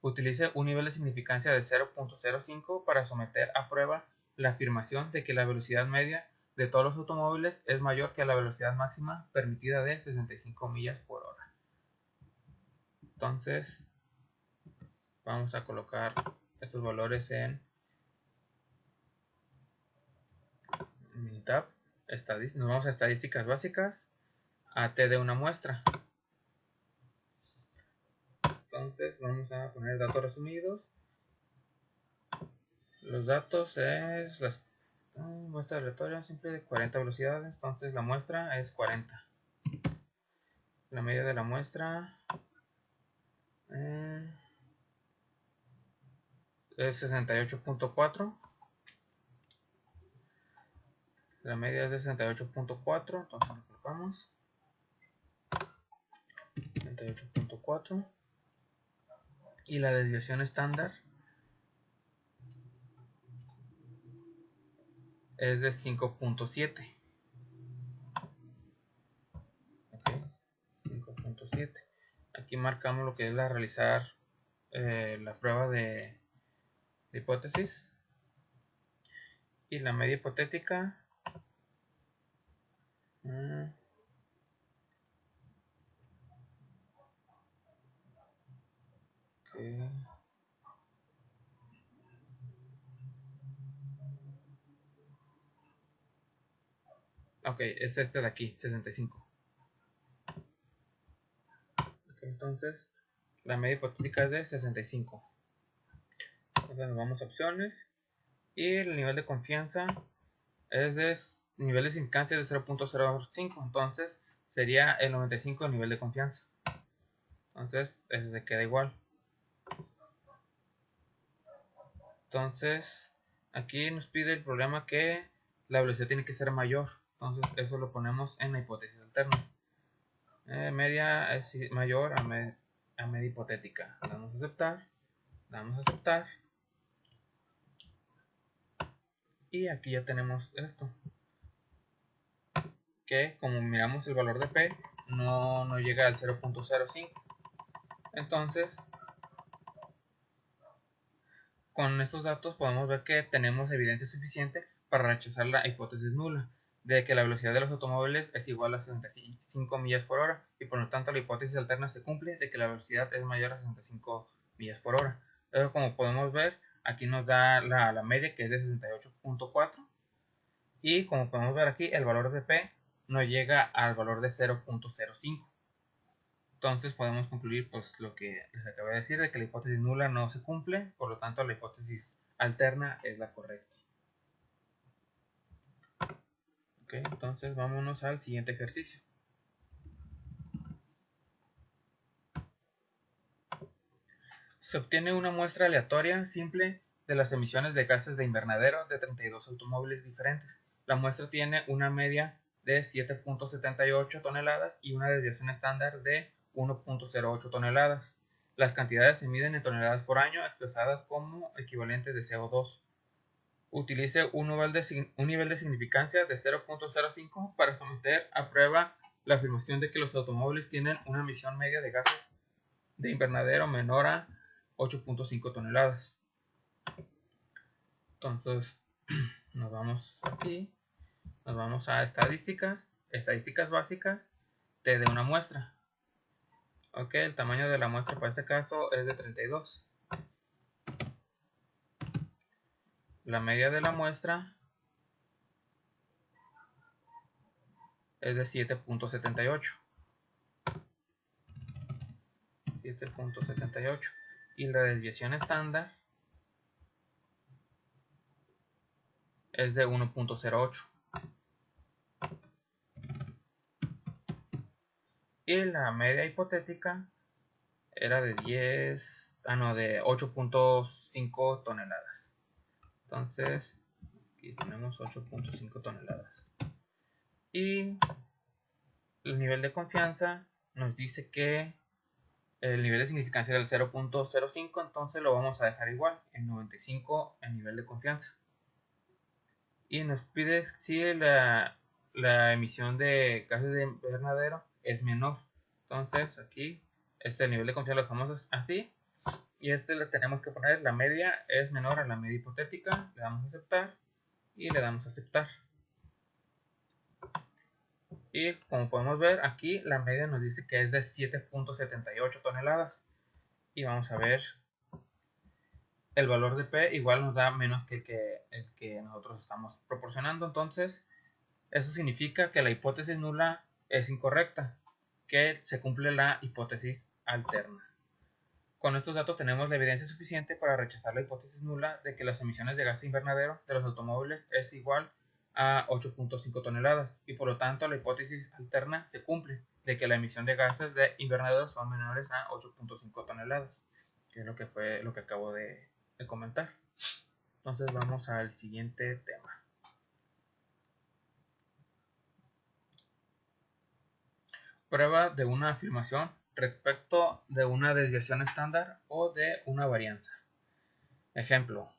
Utilice un nivel de significancia de 0.05 para someter a prueba la afirmación de que la velocidad media de todos los automóviles es mayor que la velocidad máxima permitida de 65 millas por hora. Entonces, vamos a colocar estos valores en Minitab. Nos vamos a estadísticas básicas, a T de una muestra. Entonces vamos a poner datos resumidos. Los datos es la muestra aleatoria simple de 40 velocidades. Entonces la muestra es 40. La media de la muestra es 68.4. La media es de 68.4. Entonces lo colocamos 68.4. Y la desviación estándar es de 5.7. Okay, 5.7. Aquí marcamos lo que es realizar la prueba de hipótesis. Y la media hipotética ok, es este de aquí, 65. Okay, entonces la media hipotética es de 65. Entonces nos vamos a opciones y el nivel de confianza es de nivel de significancia de 0.05. Entonces sería el 95 el nivel de confianza. Entonces ese se queda igual. Entonces aquí nos pide el problema que la velocidad tiene que ser mayor. Entonces eso lo ponemos en la hipótesis alterna. Media es mayor a media hipotética. Damos a aceptar. Damos a aceptar. Y aquí ya tenemos esto. Que como miramos el valor de P no llega al 0.05. Entonces con estos datos podemos ver que tenemos evidencia suficiente para rechazar la hipótesis nula de que la velocidad de los automóviles es igual a 65 millas por hora y por lo tanto la hipótesis alterna se cumple de que la velocidad es mayor a 65 millas por hora. Pero como podemos ver, aquí nos da la media que es de 68.4 y como podemos ver aquí el valor de P no llega al valor de 0.05. Entonces podemos concluir pues lo que les acabé de decir, de que la hipótesis nula no se cumple, por lo tanto la hipótesis alterna es la correcta. Ok, entonces vámonos al siguiente ejercicio. Se obtiene una muestra aleatoria simple de las emisiones de gases de invernadero de 32 automóviles diferentes. La muestra tiene una media de 7.78 toneladas y una desviación estándar de 1.08 toneladas. Las cantidades se miden en toneladas por año expresadas como equivalentes de CO2. Utilice un nivel de significancia de 0.05 para someter a prueba la afirmación de que los automóviles tienen una emisión media de gases de invernadero menor a 8.5 toneladas. Entonces nos vamos aquí, nos vamos a estadísticas básicas de una muestra. Ok, el tamaño de la muestra para este caso es de 32. La media de la muestra es de 7.78. 7.78 y la desviación estándar es de 1.08 y la media hipotética era de 8.5 toneladas. Entonces aquí tenemos 8.5 toneladas y el nivel de confianza nos dice que el nivel de significancia del 0.05, entonces lo vamos a dejar igual, en 95 el nivel de confianza. Y nos pide si la emisión de gases de invernadero es menor. Entonces aquí el nivel de confianza lo dejamos así. Y le tenemos que poner la media es menor a la media hipotética. Le damos a aceptar y le damos a aceptar. Y como podemos ver aquí la media nos dice que es de 7.78 toneladas. Y vamos a ver el valor de P igual nos da menos que el que nosotros estamos proporcionando. Entonces eso significa que la hipótesis nula es incorrecta, que se cumple la hipótesis alterna. Con estos datos tenemos la evidencia suficiente para rechazar la hipótesis nula de que las emisiones de gas invernadero de los automóviles es igual a 8.5 toneladas y por lo tanto la hipótesis alterna se cumple de que la emisión de gases de invernadero son menores a 8.5 toneladas, que es lo que acabo de comentar. Entonces vamos al siguiente tema. Prueba de una afirmación respecto de una desviación estándar o de una varianza. Ejemplo,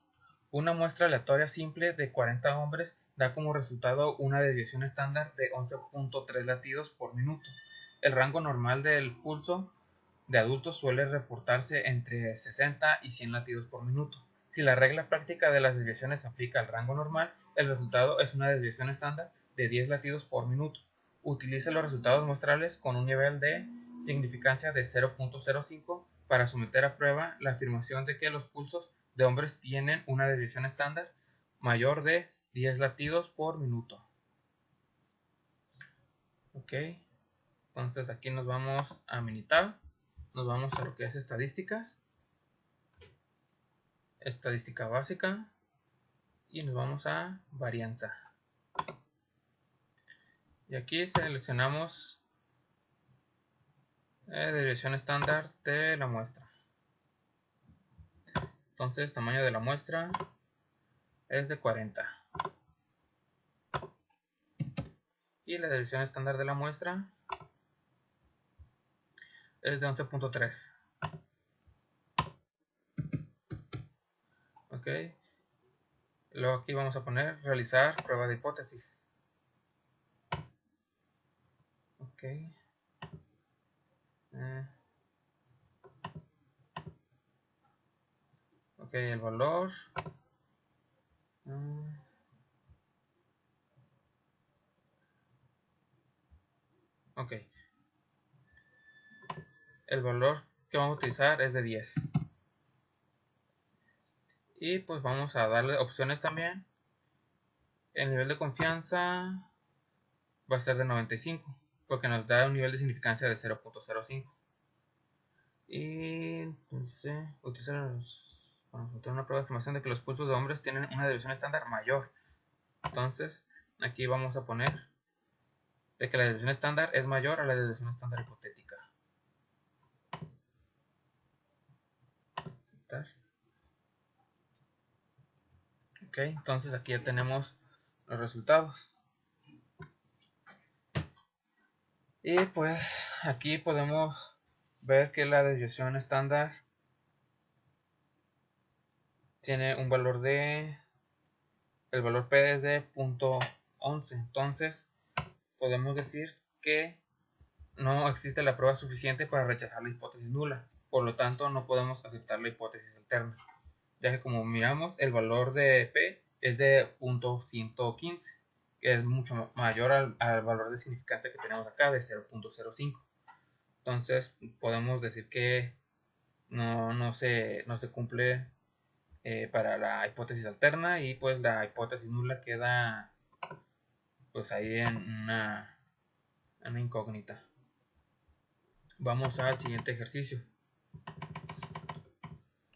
una muestra aleatoria simple de 40 hombres da como resultado una desviación estándar de 11.3 latidos por minuto. El rango normal del pulso de adultos suele reportarse entre 60 y 100 latidos por minuto. Si la regla práctica de las desviaciones se aplica al rango normal, el resultado es una desviación estándar de 10 latidos por minuto. Utilice los resultados muestrales con un nivel de significancia de 0.05 para someter a prueba la afirmación de que los pulsos de hombres tienen una desviación estándar mayor de 10 latidos por minuto. Ok, entonces aquí nos vamos a Minitab, nos vamos a lo que es estadísticas, estadística básica y nos vamos a varianza. Y aquí seleccionamos desviación estándar de la muestra. Entonces tamaño de la muestra es de 40 y la desviación estándar de la muestra es de 11.3. Ok, luego aquí vamos a poner realizar prueba de hipótesis. Ok, ok, el valor ok, el valor que vamos a utilizar es de 10 y pues vamos a darle opciones también. El nivel de confianza va a ser de 95 porque nos da un nivel de significancia de 0.05 y entonces vamos a utilizar una prueba de afirmación de que los pulsos de hombres tienen una desviación estándar mayor. Entonces aquí vamos a poner de que la desviación estándar es mayor a la desviación estándar hipotética. Ok, entonces aquí ya tenemos los resultados. Y pues aquí podemos ver que la desviación estándar tiene un valor de, el valor P es de 0.11. Entonces podemos decir que no existe la prueba suficiente para rechazar la hipótesis nula. Por lo tanto no podemos aceptar la hipótesis alterna, ya que como miramos el valor de P es de 0.115, que es mucho mayor al valor de significancia que tenemos acá de 0.05. Entonces podemos decir que no se cumple para la hipótesis alterna y pues la hipótesis nula queda pues ahí en una incógnita. Vamos al siguiente ejercicio.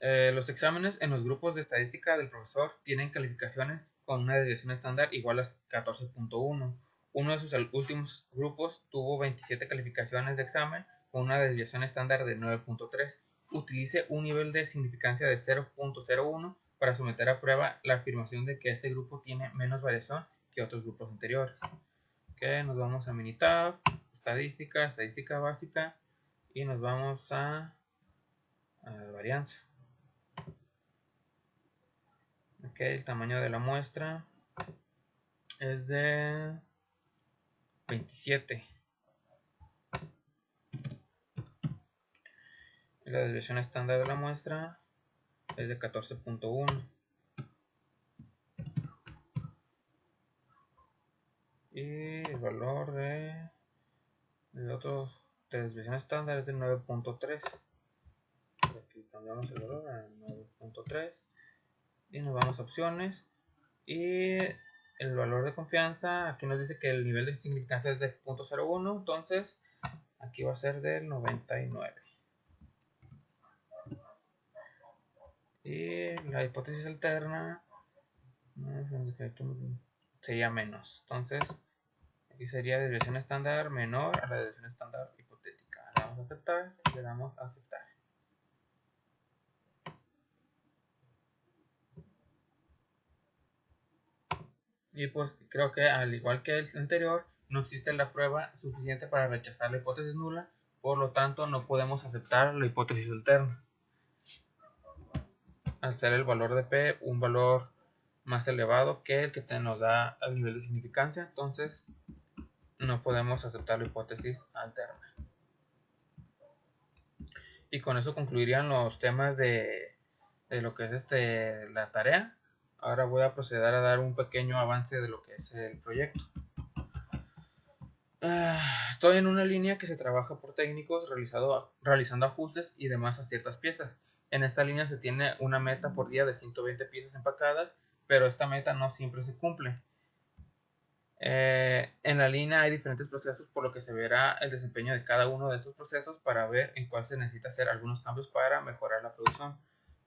Los exámenes en los grupos de estadística del profesor tienen calificaciones con una desviación estándar igual a 14.1. Uno de sus últimos grupos tuvo 27 calificaciones de examen con una desviación estándar de 9.3. Utilice un nivel de significancia de 0.01 para someter a prueba la afirmación de que este grupo tiene menos variación que otros grupos anteriores. Ok, nos vamos a Minitab, estadística básica y nos vamos a la varianza. Ok, el tamaño de la muestra es de 27. La desviación estándar de la muestra es de 14.1. Y el valor de desviación estándar es de 9.3. Aquí cambiamos el valor a 9.3 y nos vamos a opciones. Y el valor de confianza, aquí nos dice que el nivel de significancia es de 0.01, entonces aquí va a ser del 99. Y la hipótesis alterna sería menos, entonces aquí sería desviación estándar menor a la desviación estándar hipotética. Le damos a aceptar y le damos a aceptar. Y pues creo que al igual que el anterior, no existe la prueba suficiente para rechazar la hipótesis nula, por lo tanto no podemos aceptar la hipótesis alterna. Al ser el valor de P un valor más elevado que el que nos da el nivel de significancia, entonces no podemos aceptar la hipótesis alterna. Y con eso concluirían los temas de lo que es la tarea. Ahora voy a proceder a dar un pequeño avance de lo que es el proyecto. Estoy en una línea que se trabaja por técnicos realizando ajustes y demás a ciertas piezas. En esta línea se tiene una meta por día de 120 piezas empacadas, pero esta meta no siempre se cumple. En la línea hay diferentes procesos, por lo que se verá el desempeño de cada uno de estos procesos para ver en cuál se necesita hacer algunos cambios para mejorar la producción.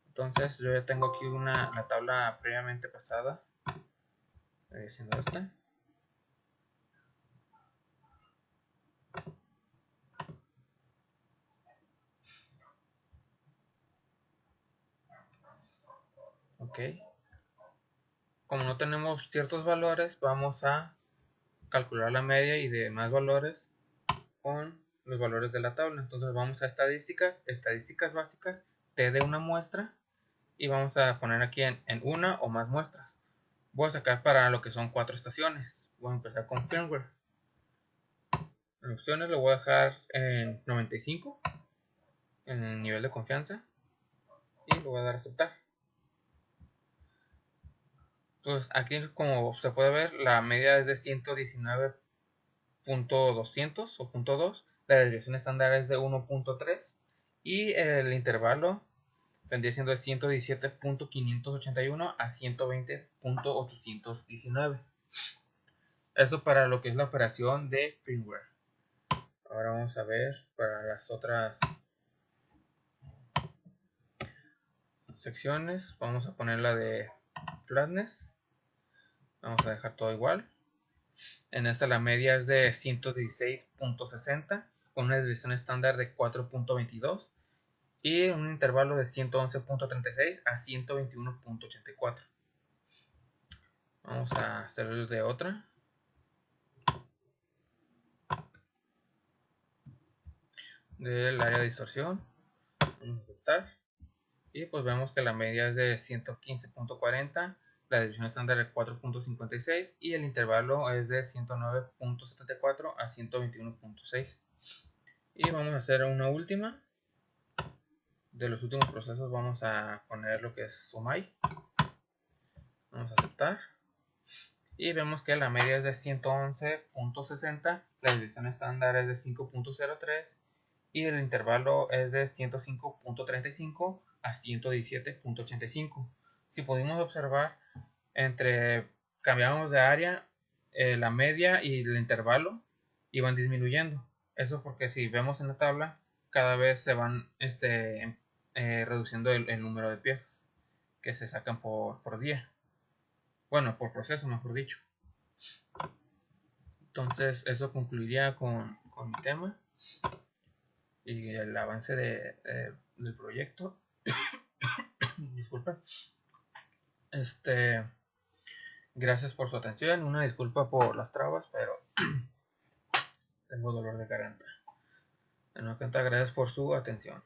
Entonces yo ya tengo aquí la tabla previamente pasada, siendo esta. Ok. Como no tenemos ciertos valores, vamos a calcular la media y demás valores con los valores de la tabla. Entonces vamos a estadísticas básicas, T de una muestra, y vamos a poner aquí en una o más muestras. Voy a sacar para lo que son 4 estaciones. Voy a empezar con firmware. En opciones lo voy a dejar en 95 en el nivel de confianza y lo voy a dar a aceptar. Entonces aquí, como se puede ver, la media es de 119.200 o .2, la desviación estándar es de 1.3 y el intervalo vendría siendo de 117.581 a 120.819. Eso para lo que es la operación de firmware. Ahora vamos a ver para las otras secciones. Vamos a poner la de flatness. Vamos a dejar todo igual. En esta la media es de 116.60 con una desviación estándar de 4.22 y un intervalo de 111.36 a 121.84. Vamos a hacer el de otra. Del área de distorsión. Vamos a aceptar. Y pues vemos que la media es de 115.40, la desviación estándar de 4.56 y el intervalo es de 109.74 a 121.6. Y vamos a hacer una última. De los últimos procesos vamos a poner lo que es SUMAI. Vamos a aceptar. Y vemos que la media es de 111.60, la desviación estándar es de 5.03 y el intervalo es de 105.35 a 117.85. Si pudimos observar, entre cambiamos de área, la media y el intervalo iban disminuyendo. Eso porque si vemos en la tabla, cada vez se van reduciendo el número de piezas que se sacan por día. Bueno, por proceso, mejor dicho. Entonces, eso concluiría con mi tema y el avance del proyecto. Disculpen. Gracias por su atención. Una disculpa por las trabas, pero tengo dolor de garganta. Bueno, gracias por su atención.